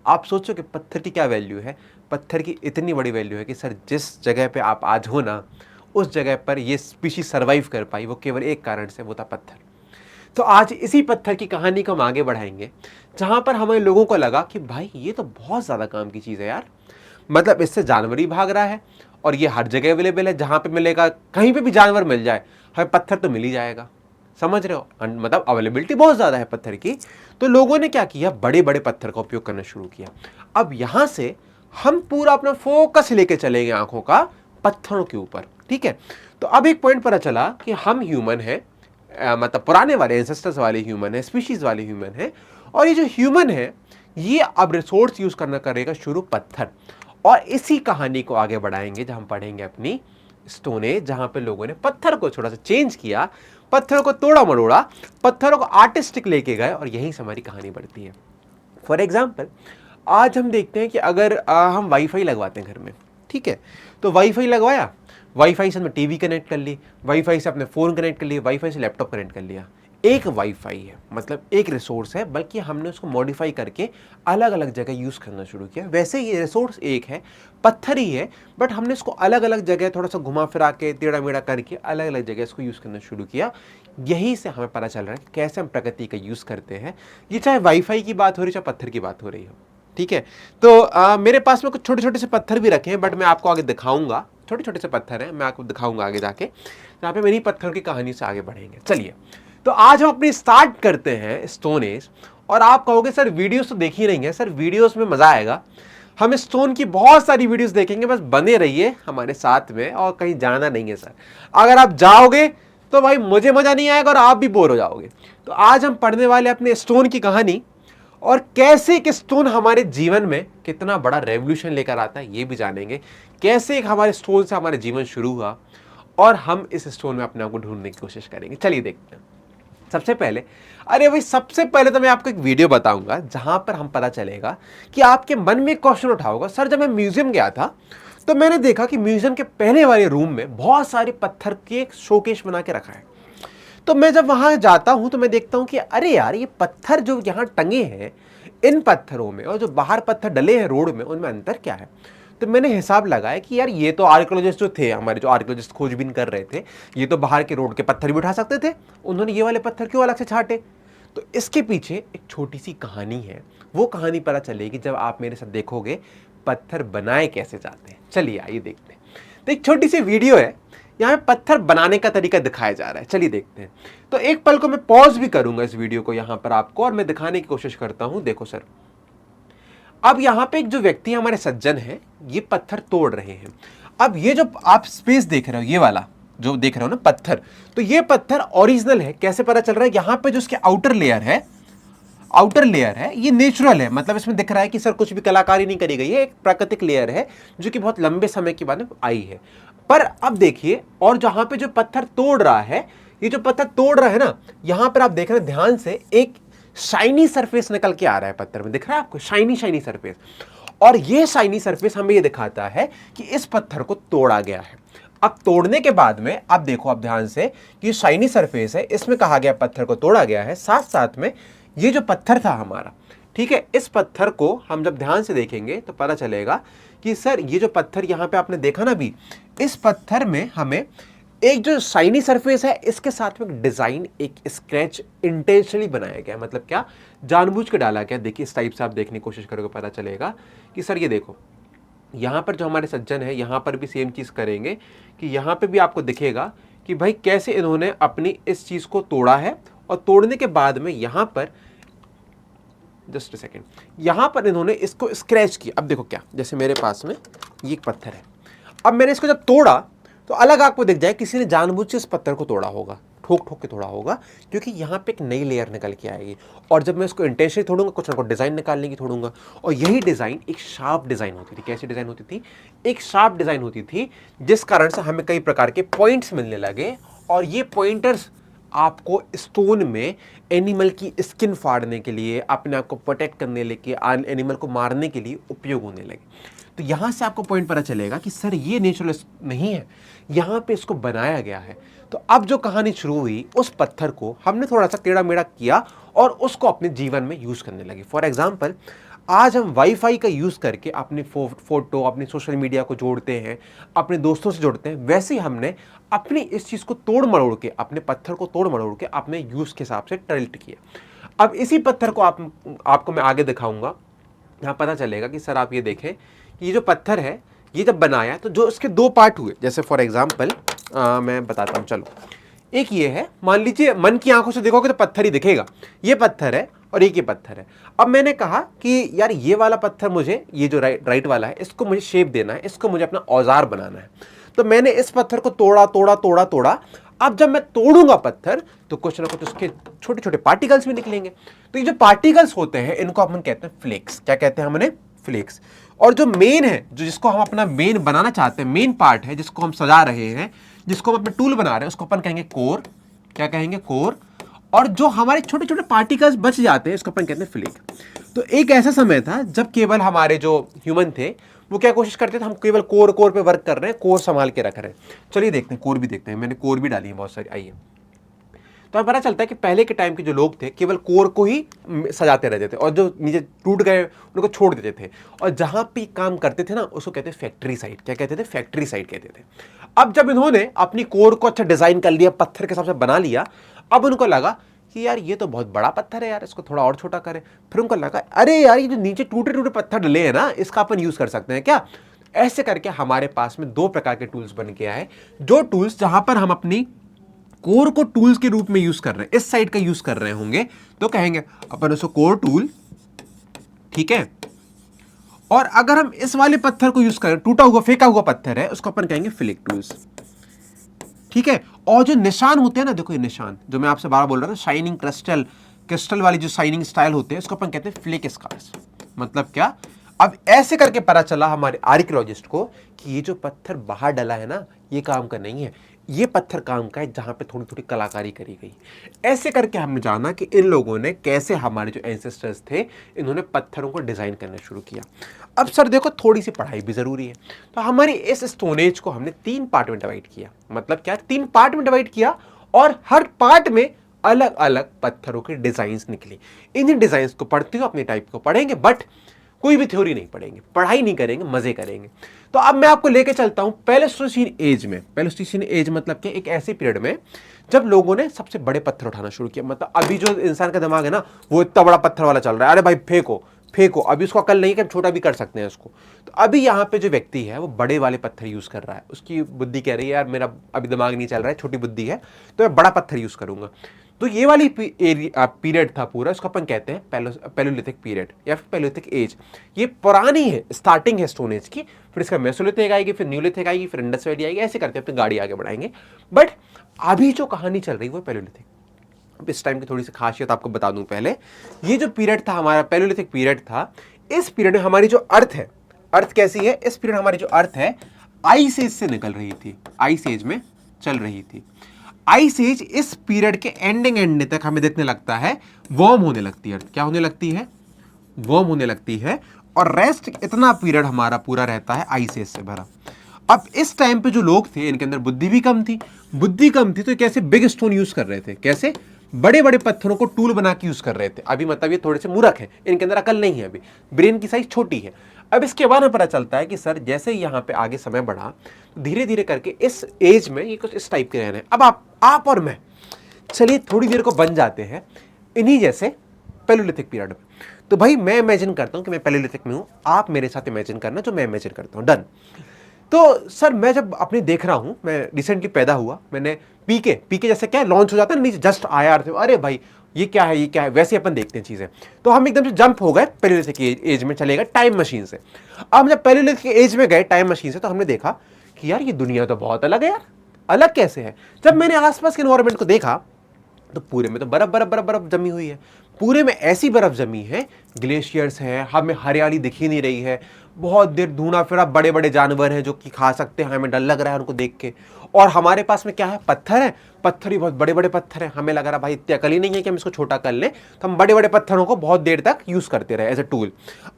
आप सोचो कि पत्थर की क्या वैल्यू है। पत्थर की इतनी बड़ी वैल्यू है कि सर जिस जगह पे आप आज हो ना, उस जगह पर ये स्पीशीज सर्वाइव कर पाई वो केवल एक कारण से, वो था पत्थर। तो आज इसी पत्थर की कहानी को हम आगे बढ़ाएंगे, जहां पर हमें लोगों को लगा कि भाई ये तो बहुत ज़्यादा काम की चीज़ है यार। मतलब इससे जानवर ही भाग रहा है और ये हर जगह अवेलेबल है, जहां पे मिलेगा, कहीं पे भी जानवर मिल जाए हमें पत्थर तो मिल ही जाएगा। समझ रहे हो, मतलब अवेलेबिलिटी बहुत ज़्यादा है पत्थर की। तो लोगों ने क्या किया, बड़े बड़े पत्थर का उपयोग करना शुरू किया। अब यहां से हम पूरा अपना फोकस लेके चलेंगे आंखों का पत्थरों के ऊपर। ठीक है, तो अब एक पॉइंट पता चला कि हम ह्यूमन है, मतलब पुराने वाले एंसेस्टर्स वाले ह्यूमन है, स्पीशीज वाले ह्यूमन है, और ये जो ह्यूमन है ये अब रिसोर्स यूज करना करेगा शुरू पत्थर। और इसी कहानी को आगे बढ़ाएंगे जब हम पढ़ेंगे अपनी स्टोन एज, जहां पे लोगों ने पत्थर को थोड़ा सा चेंज किया, पत्थरों को तोड़ा मरोड़ा, पत्थरों को आर्टिस्टिक लेके गए, और यहीं से हमारी कहानी बढ़ती है। फॉर एग्जाम्पल आज हम देखते हैं कि अगर हम वाईफाई लगवाते हैं घर में, ठीक है, तो वाईफाई लगवाया, वाईफाई से हमने टीवी कनेक्ट कर ली, वाईफाई से अपने फ़ोन कनेक्ट कर लिया, वाईफाई से लैपटॉप कनेक्ट कर लिया। एक वाईफाई है, मतलब एक रिसोर्स है, बल्कि हमने उसको मॉडिफाई करके अलग अलग जगह यूज़ करना शुरू किया। वैसे ये रिसोर्स एक है, पत्थर ही है, बट हमने इसको अलग अलग जगह थोड़ा सा घुमा फिरा के टेढ़ा मेढ़ा करके अलग अलग जगह इसको यूज़ करना शुरू किया। यहीं से हमें पता चल रहा है कि कैसे हम प्रकृति का यूज़ करते हैं। ये चाहे वाईफाई की बात हो रही, चाहे पत्थर की बात हो रही हो, ठीक है। तो मेरे पास में कुछ छोटे छोटे से पत्थर भी रखे हैं, बट मैं आपको आगे दिखाऊंगा। छोटे छोटे से पत्थर हैं, मैं आपको दिखाऊंगा आगे जाके। यहाँ पे मेरी पत्थर की कहानी से आगे बढ़ेंगे। चलिए, तो आज हम अपनी स्टार्ट करते हैं स्टोन एज। और आप कहोगे सर वीडियोस तो देख ही नहीं है। सर वीडियोस में मजा आएगा, हम स्टोन की बहुत सारी वीडियोस देखेंगे, बस बने रहिए हमारे साथ में और कहीं जाना नहीं है सर। अगर आप जाओगे तो भाई मुझे मजा नहीं आएगा और आप भी बोर हो जाओगे। तो आज हम पढ़ने वाले अपने स्टोन की कहानी, और कैसे एक स्टोन हमारे जीवन में कितना बड़ा रेवोल्यूशन लेकर आता है ये भी जानेंगे। कैसे एक हमारे स्टोन से हमारा जीवन शुरू हुआ और हम इस स्टोन में अपने आप को ढूंढने की कोशिश करेंगे। चलिए देखते हैं। सबसे पहले, अरे भाई सबसे पहले तो मैं आपको एक वीडियो बताऊंगा जहां पर हम पता चलेगा कि आपके मन में एक क्वेश्चन उठा होगा, सर जब मैं म्यूजियम गया था तो मैंने देखा कि म्यूजियम के पहले वाले रूम में बहुत सारे पत्थर के एक शोकेस बना के रखा है। तो मैं जब वहां जाता हूं तो मैं देखता हूं कि अरे यार, ये पत्थर जो यहां टंगे हैं, इन पत्थरों में और जो बाहर पत्थर डले हैं रोड में, उनमें अंतर क्या है। तो मैंने हिसाब लगाया कि यार ये तो आर्कियोलॉजिस्ट जो थे, हमारे जो आर्कियोलॉजिस्ट खोजबीन कर रहे थे, ये तो बाहर के रोड के पत्थर भी उठा सकते थे, उन्होंने ये वाले पत्थर क्यों अलग से छाटे। तो इसके पीछे एक छोटी सी कहानी है। वो कहानी पता चलेगी जब आप मेरे साथ देखोगे पत्थर बनाए कैसे जाते हैं। चलिए आइए देखते हैं। तो एक छोटी सी वीडियो है, यहाँ पे पत्थर बनाने का तरीका दिखाया जा रहा है। चलिए देखते हैं। तो एक पल को मैं पॉज भी करूंगा इस वीडियो को यहाँ पर आपको, और मैं दिखाने की कोशिश करता हूं। देखो सर, अब यहाँ पे एक जो व्यक्ति हमारे सज्जन है, ये पत्थर तोड़ रहे हैं। अब ये जो आप स्पेस देख रहे हो, ये वाला जो देख रहे हो ना पत्थर, तो ये पत्थर ओरिजिनल है। कैसे पता चल रहा है, यहाँ पे जो इसके आउटर लेयर है, ये नेचुरल है। मतलब इसमें दिख रहा है कि सर कुछ भी कलाकारी नहीं करी गई है, एक प्राकृतिक लेयर है जो कि बहुत लंबे समय के बाद आई है। पर अब देखिए, और जहां पे जो पत्थर तोड़ रहा है, ये जो पत्थर तोड़ रहा है ना, यहां पर आप देख रहे हैं ध्यान से, एक शाइनी सरफेस निकल के आ रहा है पत्थर में। दिख रहा है आपको शाइनी सरफेस। और ये शाइनी सरफेस हमें ये दिखाता है कि इस पत्थर को तोड़ा गया है। अब तोड़ने के बाद में अब देखो, अब ध्यान से, कि शाइनी सरफेस है, इसमें कहा गया पत्थर को तोड़ा गया है। साथ साथ में ये जो पत्थर था हमारा, ठीक है, इस पत्थर को हम जब ध्यान से देखेंगे तो पता चलेगा कि सर ये जो पत्थर यहां पे आपने देखा ना भी, इस पत्थर में हमें एक जो शाइनी सरफेस है, इसके साथ में डिजाइन, एक स्क्रैच इंटेंशनली बनाया गया। मतलब क्या, जानबूझ के डाला गया। देखिए इस टाइप से आप देखने की कोशिश करोगे, पता चलेगा कि सर ये देखो, यहां पर जो हमारे सज्जन है, यहां पर भी सेम चीज करेंगे कि यहां पे भी आपको दिखेगा कि भाई कैसे इन्होंने अपनी इस चीज को तोड़ा है, और तोड़ने के बाद में यहां पर जस्ट अ सेकेंड, यहां पर इन्होंने इसको स्क्रैच किया। अब देखो क्या, जैसे मेरे पास में ये एक पत्थर है, अब मैंने इसको जब तोड़ा तो अलग आपको दिख जाए किसी ने जानबूझ से इस पत्थर को तोड़ा होगा, ठोक ठोक के तोड़ा होगा, क्योंकि यहाँ पे एक नई लेयर निकल के आएगी। और जब मैं इसको इंटेंशनली तोड़ूंगा, कुछ ना कुछ डिजाइन निकालने की तोड़ूंगा। और यही डिजाइन एक शार्प डिजाइन होती थी। कैसी डिजाइन होती थी, एक शार्प डिजाइन होती थी, जिस कारण से हमें कई प्रकार के पॉइंट्स मिलने लगे। और ये पॉइंटर्स आपको स्टोन में एनिमल की स्किन फाड़ने के लिए, अपने आप को प्रोटेक्ट करने के लिए, एनिमल को मारने के लिए उपयोग होने लगे। तो यहां से आपको पॉइंट पता चलेगा कि सर ये नेचुरल नहीं है, यहां पे इसको बनाया गया है। तो अब जो कहानी शुरू हुई, उस पत्थर को हमने थोड़ा सा टेढ़ा मेढ़ा किया और उसको अपने जीवन में यूज करने लगे। फॉर एग्जाम्पल, आज हम वाईफाई का यूज करके अपनी फोटो, अपनी सोशल मीडिया को जोड़ते हैं, अपने दोस्तों से जोड़ते हैं। वैसे ही हमने अपनी इस चीज को तोड़ मरोड़ के, अपने पत्थर को तोड़ मरोड़ के अपने यूज के हिसाब से ट्रीट किया। अब इसी पत्थर को आपको मैं आगे दिखाऊंगा। यहां पता चलेगा कि सर आप ये देखें, ये जो पत्थर है, ये जब बनाया तो जो इसके दो पार्ट हुए। जैसे फॉर एग्जाम्पल मैं बताता हूँ, चलो एक ये है, मान लीजिए मन की आंखों से देखोगे तो पत्थर ही दिखेगा, ये पत्थर है और एक ये पत्थर है। अब मैंने कहा कि यार ये वाला पत्थर मुझे, ये जो राइट वाला है, इसको मुझे शेप देना है, इसको मुझे अपना औजार बनाना है। तो मैंने इस पत्थर को तोड़ा। अब जब मैं तोड़ूंगा पत्थर तो कुछ ना कुछ उसके छोटे छोटे पार्टिकल्स भी निकलेंगे। तो ये जो पार्टिकल्स होते हैं, इनको अपन कहते हैं फ्लेक्स। क्या कहते हैं हमने, फ्लेक्स। और जो मेन है, जो जिसको हम अपना मेन बनाना चाहते हैं, मेन पार्ट है, जिसको हम सजा रहे हैं, जिसको हम अपना टूल बना रहे हैं, उसको अपन कहेंगे कोर। क्या कहेंगे, कोर। और जो हमारे छोटे छोटे पार्टिकल्स बच जाते हैं, इसको अपन कहते हैं फ्लेक। तो एक ऐसा समय था जब केवल हमारे जो ह्यूमन थे, वो क्या कोशिश करते थे, हम केवल कोर पे वर्क कर रहे हैं, कोर संभाल के रख रहे हैं। चलिए देखते हैं, कोर भी देखते हैं। मैंने कोर भी डाली है बहुत सारी, आइए। तो हमें पता चलता है कि पहले के टाइम के जो लोग थे केवल कोर को ही सजाते रहते थे और जो नीचे टूट गए उनको छोड़ देते थे, और जहां पे काम करते थे ना उसको कहते थे फैक्ट्री साइट। क्या कहते थे? फैक्ट्री साइट कहते थे। अब जब इन्होंने अपनी कोर को अच्छा डिजाइन कर लिया, पत्थर के हिसाब से बना लिया, अब उनको लगा कि यार ये तो बहुत बड़ा पत्थर है यार, इसको थोड़ा और छोटा करें। फिर उनको लगा अरे यार ये जो नीचे टूटे टूटे पत्थर डले हैं ना, इसका अपन यूज कर सकते हैं क्या। ऐसे करके हमारे पास में दो प्रकार के टूल्स बन के आए, जो टूल्स जहां पर हम अपनी कोर को टूल्स के रूप में यूज कर रहे हैं, इस साइड का यूज कर रहे होंगे तो कहेंगे अपन उसको कोर टूल, ठीक है। और अगर हम इस वाले पत्थर को यूज करें, टूटा हुआ फेंका हुआ पत्थर है, उसको अपन कहेंगे फिलिक टूल्स, ठीक है। और जो निशान होते हैं ना, देखो ये निशान जो मैं आपसे बार बोल रहा था, शाइनिंग क्रिस्टल वाली जो शाइनिंग स्टाइल होते हैं, इसको अपन कहते हैं फ्लिक स्कार्स। मतलब क्या? अब ऐसे करके पता चला हमारे आर्कियोलॉजिस्ट को कि ये जो पत्थर बाहर डला है ना, ये काम का नहीं है, ये पत्थर काम का है जहां पे थोड़ी थोड़ी कलाकारी करी गई। ऐसे करके हमने जाना कि इन लोगों ने कैसे, हमारे जो एंसेस्टर्स थे, इन्होंने पत्थरों को डिजाइन करना शुरू किया। अब सर देखो थोड़ी सी पढ़ाई भी जरूरी है, तो हमारी इस स्टोन एज को हमने 3 पार्ट में डिवाइड किया। मतलब क्या? 3 पार्ट में डिवाइड किया, और हर पार्ट में अलग अलग पत्थरों के डिजाइन्स निकली। इन्हीं डिजाइन्स को पढ़ते हुए अपने टाइप को पढ़ेंगे, बट कोई भी थ्योरी नहीं पढ़ेंगे, पढ़ाई नहीं करेंगे, मजे करेंगे। तो अब मैं आपको लेके चलता हूं पैलेस्टोसीन एज में। पैलेस्टोसीन एज मतलब कि एक ऐसे पीरियड में जब लोगों ने सबसे बड़े पत्थर उठाना शुरू किया। मतलब अभी जो इंसान का दिमाग है ना, वो इतना बड़ा पत्थर वाला चल रहा है, अरे भाई फेंको फेंको, अभी उसको अकल नहीं है कि हम छोटा भी कर सकते हैं उसको। तो अभी यहाँ पे जो व्यक्ति है वो बड़े वाले पत्थर यूज कर रहा है, उसकी बुद्धि कह रही है यार मेरा अभी दिमाग नहीं चल रहा है, छोटी बुद्धि है, तो मैं बड़ा पत्थर यूज करूंगा। तो ये वाली पीरियड था पूरा, इसको अपन कहते हैं पैलोलिथिक पीरियड या फिर पैलोलिथिक एज। ये पुरानी है, स्टार्टिंग है स्टोन एज की, फिर इसका मेसोलिथिक आएगी, फिर न्यूलिथिक आएगी, फिर इंडस वैली आएगी, ऐसे करते अपनी गाड़ी आगे बढ़ाएंगे। बट अभी जो कहानी चल रही है वो पैलोलिथिक। अब इस टाइम की थोड़ी सी खासियत आपको बता दूं पहले। ये जो पीरियड था हमारा पैलोलिथिक पीरियड था, इस पीरियड में हमारी जो अर्थ है, अर्थ कैसी है, इस पीरियड हमारी जो अर्थ है आइस एज से निकल रही थी, आइस एज में चल रही थी। आइस एज इस पीरियड के एंडिंग तक हमें देखने लगता है वार्म होने लगती है। क्या होने लगती है? वार्म होने लगती है। और रेस्ट इतना पीरियड हमारा पूरा रहता है आइस एज से भरा। अब इस टाइम पे जो लोग थे इनके अंदर बुद्धि भी कम थी, बुद्धि कम थी तो कैसे बिग स्टोन यूज कर रहे थे, कैसे बड़े बड़े पत्थरों को टूल बना के यूज कर रहे थे। अभी मतलब ये थोड़े से मूर्ख है, इनके अंदर अकल नहीं है, अभी ब्रेन की साइज छोटी है। अब इसके बाद में पता चलता है कि सर जैसे ही यहाँ पे आगे समय बढ़ा, धीरे धीरे करके इस एज में ये कुछ इस टाइप के रहने। अब आप और मैं चलिए थोड़ी देर को बन जाते हैं इन्हीं जैसे पैलोलिथिक पीरियड में। तो भाई मैं इमेजिन करता हूं कि मैं पैलोलिथिक में हूं, आप मेरे साथ इमेजिन करना जो मैं इमेजिन करता हूं। डन। तो सर मैं जब अपने देख रहा हूं, मैं रिसेंटली पैदा हुआ, मैंने पीके जैसे क्या लॉन्च हो जाता है नीचे, जस्ट आया, अरे भाई ये क्या है, ये क्या है, वैसे अपन देखते हैं चीजें। तो हम एकदम से जंप हो गए पैलोलिथिक एज में, चले गए टाइम मशीन से। अब जब पैलोलिथिक एज में गए टाइम मशीन से, तो हमने देखा कि यार ये दुनिया तो बहुत अलग है यार। अलग कैसे है? जब मैंने आसपास के एनवायरनमेंट को देखा तो पूरे में तो बर्फ बर्फ बर्फ बर्फ जमी हुई है, पूरे में ऐसी बर्फ जमी है, ग्लेशियर्स हैं, हमें हरियाली दिख ही नहीं रही है, बहुत देर ढूंढा फिरा, बड़े बड़े जानवर हैं जो कि खा सकते हैं, हमें डर लग रहा है उनको देख के। और हमारे पास में क्या है? पत्थर है, पत्थर ही बहुत बड़े बड़े पत्थर हैं, हमें लग रहा भाई इतनी अकल ही नहीं है कि हम इसको छोटा कर लें, तो हम बड़े बड़े पत्थरों को बहुत देर तक यूज करते रहे एज ए टूल।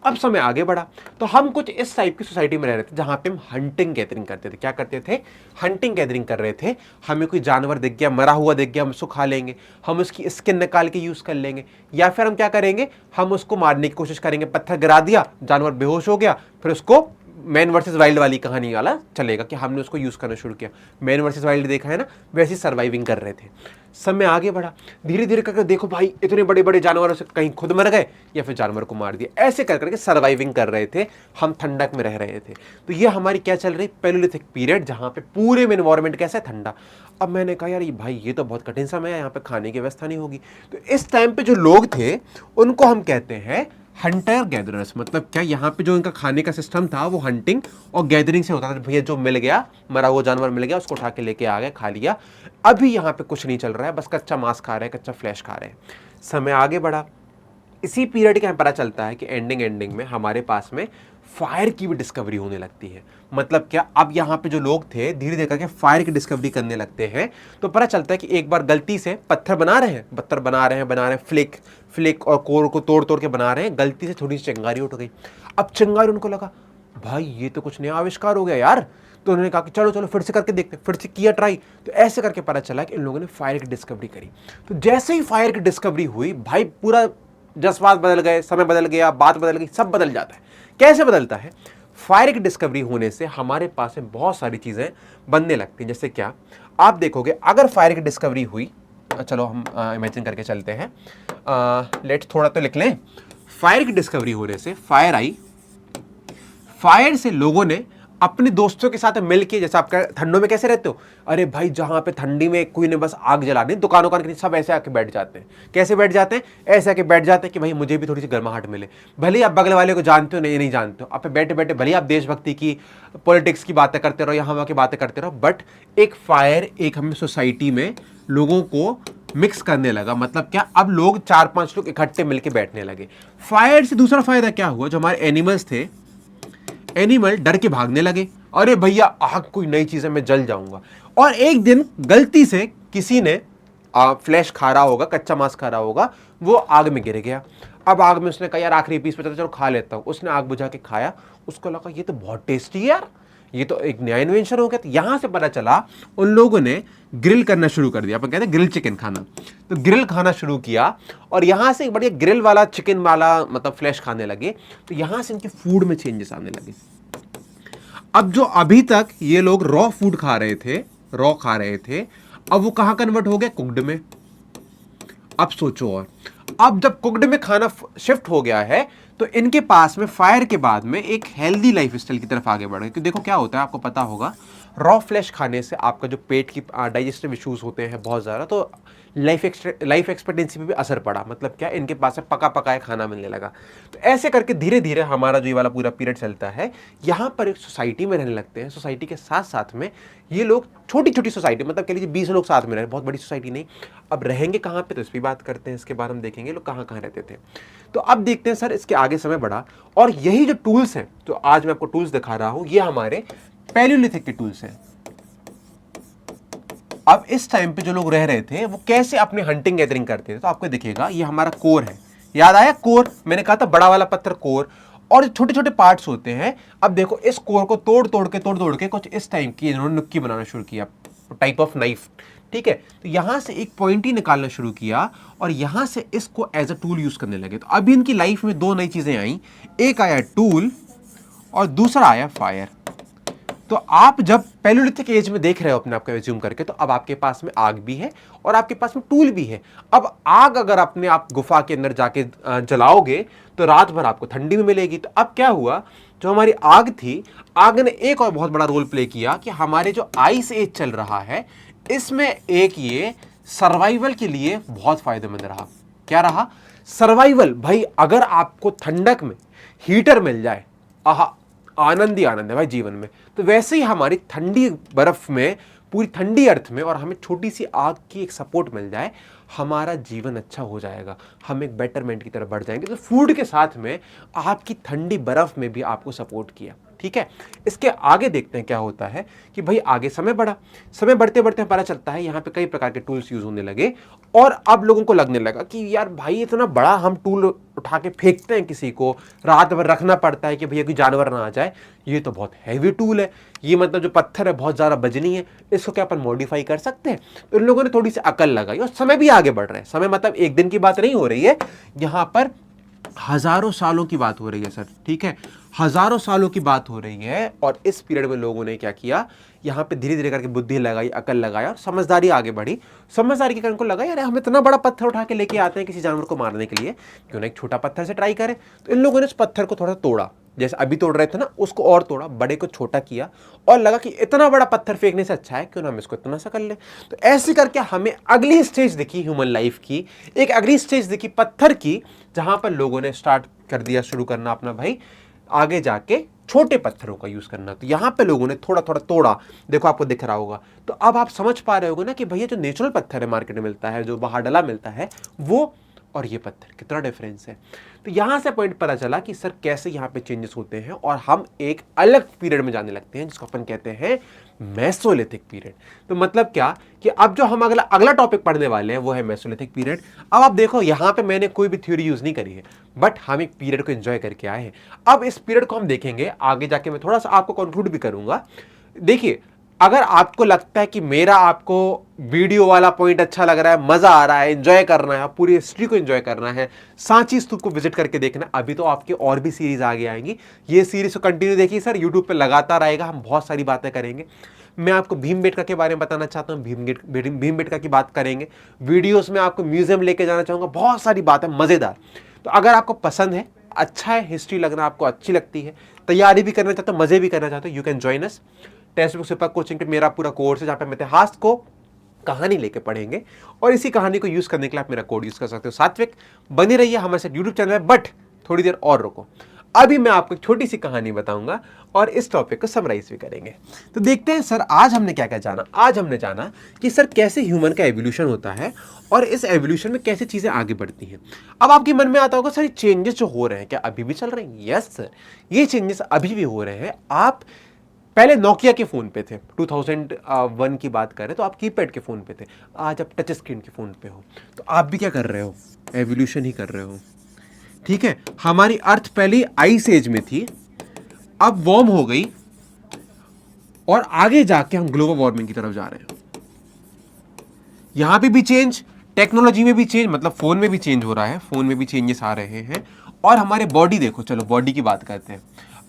अब समय आगे बढ़ा तो हम कुछ इस टाइप की सोसाइटी में रह रहे थे जहां पे हम हंटिंग गैदरिंग करते थे। क्या करते थे? हंटिंग गैदरिंग कर रहे थे। हमें कोई जानवर दिख गया, मरा हुआ दिख गया, हम उसको खा लेंगे, हम उसकी स्किन निकाल के यूज कर लेंगे, या फिर हम क्या करेंगे, हम उसको मारने की कोशिश करेंगे। पत्थर गिरा दिया, जानवर बेहोश हो गया, फिर उसको मैन वर्सेस वाइल्ड वाली कहानी वाला चलेगा कि हमने उसको यूज करना शुरू किया। मैन वर्सेस वाइल्ड देखा है ना, वैसे सर्वाइविंग कर रहे थे। समय आगे बढ़ा, धीरे धीरे करके देखो भाई इतने बड़े बड़े जानवरों से कहीं खुद मर गए या फिर जानवर को मार दिया, ऐसे कर करके सर्वाइविंग कर रहे थे, हम ठंडक में रह रहे थे। तो ये हमारी क्या चल रही? पैलोलिथिक पीरियड, जहां पे पूरे में एनवायरनमेंट कैसा है? ठंडा। अब मैंने कहा यार भाई ये तो बहुत कठिन समय है, यहाँ पे खाने की व्यवस्था नहीं होगी। तो इस टाइम पे जो लोग थे उनको हम कहते हैं हंटर गैदरर्स। मतलब क्या, यहाँ पे जो इनका खाने का सिस्टम था वो हंटिंग और गैदरिंग से होता था। भैया जो मिल गया, मरा हुआ जानवर मिल गया, उसको उठा के लेके आ गए, खा लिया। अभी यहाँ पे कुछ नहीं चल रहा है, बस कच्चा मांस खा रहे हैं, कच्चा फ्लैश खा रहे हैं। समय आगे बढ़ा, इसी पीरियड के हमें पता चलता है कि एंडिंग में हमारे पास में फायर की भी डिस्कवरी होने लगती है। मतलब क्या, अब यहाँ पे जो लोग थे धीरे धीरे करके फायर की डिस्कवरी करने लगते हैं। तो पता चलता है कि एक बार गलती से पत्थर बना रहे हैं, फ्लिक और कोर को तोड़ तोड़ के बना रहे हैं, गलती से थोड़ी सी चिंगारी उठ गई। अब चिंगारी, उनको लगा भाई ये तो कुछ नया आविष्कार हो गया यार, तो उन्होंने कहा कि चलो चलो फिर से करके देखते, फिर से किया ट्राई, तो ऐसे करके पता चला कि इन लोगों ने फायर की डिस्कवरी करी। तो जैसे ही फायर की डिस्कवरी हुई भाई, पूरा जज्बात बदल गए, समय बदल गया, बात बदल गई, सब बदल जाता है। कैसे बदलता है? फायर की डिस्कवरी होने से हमारे पास में बहुत सारी चीज़ें बनने लगती हैं। जैसे क्या, आप देखोगे अगर फायर की डिस्कवरी हुई, चलो हम इमेजिन करके चलते हैं, लेट्स थोड़ा तो लिख लें। फायर की डिस्कवरी होने से फायर आई, फायर से लोगों ने अपने दोस्तों के साथ मिलके, जैसे आप ठंडों में कैसे रहते हो, अरे भाई जहां पे ठंडी में कोई ने बस आग जलानी, दुकानों के सब ऐसे आके बैठ जाते हैं। कैसे बैठ जाते हैं? ऐसे आके बैठ जाते हैं कि भाई मुझे भी थोड़ी सी गर्माहट मिले। भले आप बगल वाले को जानते हो नहीं जानते हो, आप बैठे बैठे भले आप देशभक्ति की, पॉलिटिक्स की बातें करते रहो, यहाँ वहाँ की बातें करते रहो, बट एक फायर एक हमें सोसाइटी में लोगों को मिक्स करने लगा। मतलब क्या, अब लोग 4-5 लोग इकट्ठे मिलकर बैठने लगे। फायर से दूसरा फायदा क्या हुआ, जो हमारे एनिमल्स थे, एनिमल डर के भागने लगे, अरे भैया आग कोई नई चीज है, मैं जल जाऊंगा। और एक दिन गलती से किसी ने फ्लैश खा रहा होगा, कच्चा मांस खा रहा होगा, वो आग में गिर गया। अब आग में उसने कहा यार आखिरी पीस बचा था, चलो खा लेता हूं। उसने आग बुझा के खाया, उसको लगा ये तो बहुत टेस्टी है यार, ये तो एक नया इन्वेंशन हो गया। तो यहां से पता चला उन लोगों ने ग्रिल करना शुरू कर दिया। अपन कहते हैं ग्रिल चिकन खाना, तो ग्रिल खाना शुरू किया और यहां से एक बढ़िया ग्रिल वाला चिकन वाला मतलब फ्लैश खाने लगे। तो यहां से इनके फूड में चेंजेस आने लगे। अब जो अभी तक ये लोग रॉ फूड खा रहे थे, रॉ खा रहे थे, अब वो कहां कन्वर्ट हो गया? कुक्ड में। अब सोचो, और अब जब कुक्ड में खाना शिफ्ट हो गया है, तो इनके पास में फायर के बाद में एक हेल्दी लाइफ स्टाइल की तरफ आगे बढ़ गए। क्योंकि देखो क्या होता है, आपको पता होगा, रॉ फ्लैश खाने से आपका जो पेट की डाइजेस्टिव इश्यूज होते हैं बहुत ज़्यादा, तो लाइफ एक्सपेक्टेंसी पे भी असर पड़ा। मतलब क्या, इनके पास में पका पकाया खाना मिलने लगा। तो ऐसे करके धीरे धीरे हमारा जो ये वाला पूरा पीरियड चलता है, यहाँ पर एक सोसाइटी में रहने लगते हैं। सोसाइटी के साथ साथ में ये लोग छोटी छोटी सोसाइटी, मतलब कह लीजिए 20 लोग साथ में रहे, बहुत बड़ी सोसाइटी नहीं। अब रहेंगे कहाँ पे, तो इस पर बात करते हैं, इसके बाद हम देखेंगे लोग कहाँ कहाँ रहते थे। तो अब देखते हैं सर, इसके आगे समय बढ़ा और यही जो टूल्स हैं, तो आज मैं आपको टूल्स दिखा रहा हूं, ये हमारे पैलियोलिथिक के टूल्स हैं। अब इस टाइम पे जो लोग रह रहे थे वो कैसे अपने हंटिंग गैदरिंग करते थे, तो आपको दिखेगा ये हमारा कोर है। याद आया कोर? मैंने कहा था बड़ा वाला पत्थर कोर, और छोटे छोटे पार्ट्स होते हैं। अब देखो इस कोर को तोड़ तोड़ के कुछ इस टाइप की इन्होंने नुक्की बनाना शुरू किया, टाइप ऑफ नाइफ। ठीक है, तो यहां से एक पॉइंटी निकालना शुरू किया और यहां से इसको एज अ टूल यूज करने लगे। तो अभी इनकी लाइफ में दो नई चीजें आई, एक आया टूल और दूसरा आया फायर। तो आप जब पैलियोलिथिक एज में देख रहे हो अपने आप को एज्यूम करके, तो अब आपके पास में आग भी है और आपके पास में टूल भी है। अब आग अगर अपने आप गुफा के अंदर जाके जलाओगे तो रात भर आपको ठंडी में मिलेगी। तो अब क्या हुआ, जो हमारी आग थी, आग ने एक और बहुत बड़ा रोल प्ले किया कि हमारे जो आइस एज चल रहा है, इसमें एक ये सर्वाइवल के लिए बहुत फायदेमंद रहा। क्या रहा? सर्वाइवल। भाई अगर आपको ठंडक में हीटर मिल जाए, आहा, आनंद ही आनंद है भाई जीवन में। तो वैसे ही हमारी ठंडी बर्फ में, पूरी ठंडी अर्थ में, और हमें छोटी सी आग की एक सपोर्ट मिल जाए, हमारा जीवन अच्छा हो जाएगा, हम एक बेटरमेंट की तरफ बढ़ जाएंगे। तो फूड के साथ में आपकी ठंडी बर्फ में भी आपको सपोर्ट किया। ठीक है, इसके आगे देखते हैं क्या होता है कि भाई आगे समय बढ़ा, समय बढ़ते बढ़ते पता चलता है यहाँ पे कई प्रकार के टूल्स यूज होने लगे और अब लोगों को लगने लगा कि यार भाई इतना बड़ा हम टूल उठा के फेंकते हैं, किसी को रात भर रखना पड़ता है कि भैया कोई जानवर ना आ जाए, ये तो बहुत हैवी टूल है, ये मतलब जो पत्थर है बहुत ज़्यादा वजनी है, इसको क्या अपन मॉडिफाई कर सकते हैं। तो इन लोगों ने थोड़ी सी अकल लगाई और समय भी आगे बढ़ रहा है। समय मतलब एक दिन की बात नहीं हो रही है, यहाँ पर हजारों सालों की बात हो रही है सर। ठीक है, हजारों सालों की बात हो रही है। और इस पीरियड में लोगों ने क्या किया, यहाँ पे धीरे धीरे करके बुद्धि लगाई, अकल लगाया और समझदारी आगे बढ़ी। समझदारी के कारण को लगा यार हम इतना बड़ा पत्थर उठा के लेके आते हैं किसी जानवर को मारने के लिए, क्यों ना एक छोटा पत्थर से ट्राई करें। तो इन लोगों ने इस पत्थर को थोड़ा तोड़ा, जैसे अभी तोड़ रहे थे ना, उसको और तोड़ा, बड़े को छोटा किया और लगा कि इतना बड़ा पत्थर फेंकने से अच्छा है क्यों ना हम इसको इतना सा कर ले। तो ऐसे करके हमें अगली स्टेज दिखी ह्यूमन लाइफ की, एक अगली स्टेज दिखी पत्थर की, जहां पर लोगों ने स्टार्ट कर दिया, शुरू करना अपना भाई आगे जाके छोटे पत्थरों का यूज करना। तो यहां पे लोगों ने थोड़ा थोड़ा तोड़ा, देखो आपको दिख रहा होगा। तो अब आप समझ पा रहे होगे ना कि भैया जो नेचुरल पत्थर है मार्केट में मिलता है, जो बाहर डला मिलता है, वो और ये पत्थर कितना डिफरेंस है। तो यहां से पॉइंट पता चला कि सर कैसे यहां पे चेंजेस होते हैं और हम एक अलग पीरियड में जाने लगते हैं जिसको अपन कहते हैं मेसोलिथिक पीरियड। तो मतलब क्या कि अब जो हम अगला टॉपिक पढ़ने वाले हैं वो है मेसोलिथिक पीरियड। अब आप देखो यहां पे मैंने कोई भी थ्योरी यूज नहीं करी है, बट हम एक पीरियड को एंजॉय करके आए हैं। अब इस पीरियड को हम देखेंगे आगे जाके, मैं थोड़ा सा आपको कंक्लूड भी करूंगा। देखिए, अगर आपको लगता है कि मेरा आपको वीडियो वाला पॉइंट अच्छा लग रहा है, मजा आ रहा है, एंजॉय करना है, पूरी हिस्ट्री को एंजॉय करना है, सांची स्तूप को विजिट करके देखना, अभी तो आपके और भी सीरीज आगे आएंगी। ये सीरीज को कंटिन्यू देखिए सर, यूट्यूब पे लगातार आएगा, हम बहुत सारी बातें करेंगे। मैं आपको भीमबेटका के बारे में बताना चाहता हूँ, भीमबेटका की बात करेंगे। वीडियोस में आपको म्यूजियम लेके जाना चाहूंगा, बहुत सारी बातें मजेदार। तो अगर आपको पसंद है, अच्छा है, हिस्ट्री लगना आपको अच्छी लगती है, तैयारी भी करना चाहते हो, मजे भी करना चाहते हो, you can join us. Textbook सिपक कोचिंग पे मेरा पूरा कोर्स है, जहाँ पे हम इतिहास को कहानी लेके पढ़ेंगे और इसी कहानी को यूज करने के लिए आप मेरा कोड यूज कर सकते हो। सात्विक बने रहिए हमारे साथ यूट्यूब चैनल में, बट थोड़ी देर और रुको, अभी मैं आपको एक छोटी सी कहानी बताऊंगा और इस टॉपिक को समराइज भी करेंगे। तो देखते हैं सर, आज हमने क्या क्या जाना। आज हमने जाना कि सर कैसे ह्यूमन का एवोल्यूशन होता है और इस एवोल्यूशन में कैसे चीजें आगे बढ़ती हैं। अब आपके मन में आता होगा सर, ये चेंजेस जो हो रहे हैं क्या अभी भी चल रहे हैं? यस सर, ये चेंजेस अभी भी हो रहे हैं। आप पहले नोकिया के फोन पे थे, 2001 की बात करें तो आप कीपैड के फोन पे थे, आज आप टच स्क्रीन के फोन पे हो। तो आप भी क्या कर रहे हो? एवोल्यूशन ही कर रहे हो। ठीक है, हमारी अर्थ पहले आइस एज में थी, अब वार्म हो गई और आगे जाके हम ग्लोबल वार्मिंग की तरफ जा रहे हैं। यहां पे भी चेंज, टेक्नोलॉजी में भी चेंज, मतलब फोन में भी चेंज हो रहा है, फोन में भी चेंजेस आ रहे हैं। और हमारे बॉडी देखो, चलो बॉडी की बात करते हैं।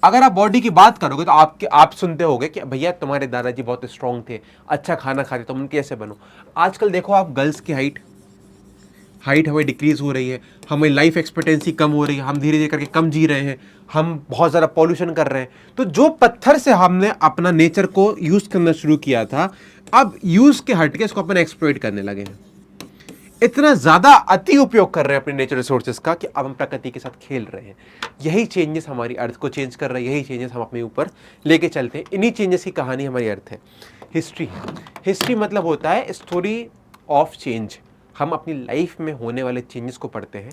अगर आप बॉडी की बात करोगे तो आप सुनते होगे कि भैया तुम्हारे दादाजी बहुत स्ट्रांग थे, अच्छा खाना खाते, तुम उनके ऐसे बनो। आजकल देखो आप, गर्ल्स की हाइट हमें डिक्रीज हो रही है, हमें लाइफ एक्सपेक्टेंसी कम हो रही है, हम धीरे धीरे करके कम जी रहे हैं, हम बहुत ज़्यादा पॉल्यूशन कर रहे हैं। तो जो पत्थर से हमने अपना नेचर को यूज करना शुरू किया था, अब यूज के हट के इसको अपन एक्सप्लॉइट करने लगे हैं। इतना ज्यादा अति उपयोग कर रहे हैं अपने नेचर रिसोर्सेज का कि अब हम प्रकृति के साथ खेल रहे हैं। यही चेंजेस हमारी अर्थ को चेंज कर रहे हैं, यही चेंजेस हम अपने ऊपर लेके चलते हैं। इन्हीं चेंजेस की कहानी हमारी अर्थ है। हिस्ट्री, हिस्ट्री मतलब होता है स्टोरी ऑफ चेंज। हम अपनी लाइफ में होने वाले चेंजेस को पढ़ते हैं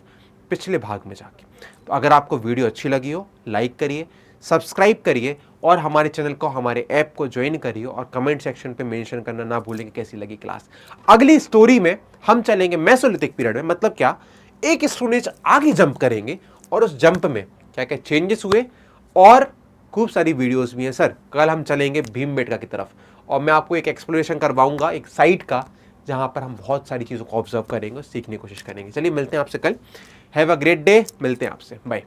पिछले भाग में जाके। तो अगर आपको वीडियो अच्छी लगी हो, लाइक करिए, सब्सक्राइब करिए और हमारे चैनल को, हमारे ऐप को ज्वाइन करिए और कमेंट सेक्शन पे मेंशन करना ना भूलें कि कैसी लगी क्लास। अगली स्टोरी में हम चलेंगे मेसोलिथिक पीरियड में, मतलब क्या, एक स्टोरेज आगे जंप करेंगे और उस जंप में क्या क्या चेंजेस हुए और खूब सारी वीडियोस भी हैं। सर कल हम चलेंगे भीमबेटका की तरफ और मैं आपको एक एक्सप्लोरेशन करवाऊंगा एक साइट का, जहां पर हम बहुत सारी चीज़ों को ऑब्जर्व करेंगे और सीखने की कोशिश करेंगे। चलिए मिलते हैं आपसे कल। हैव अ ग्रेट डे, मिलते हैं आपसे, बाय।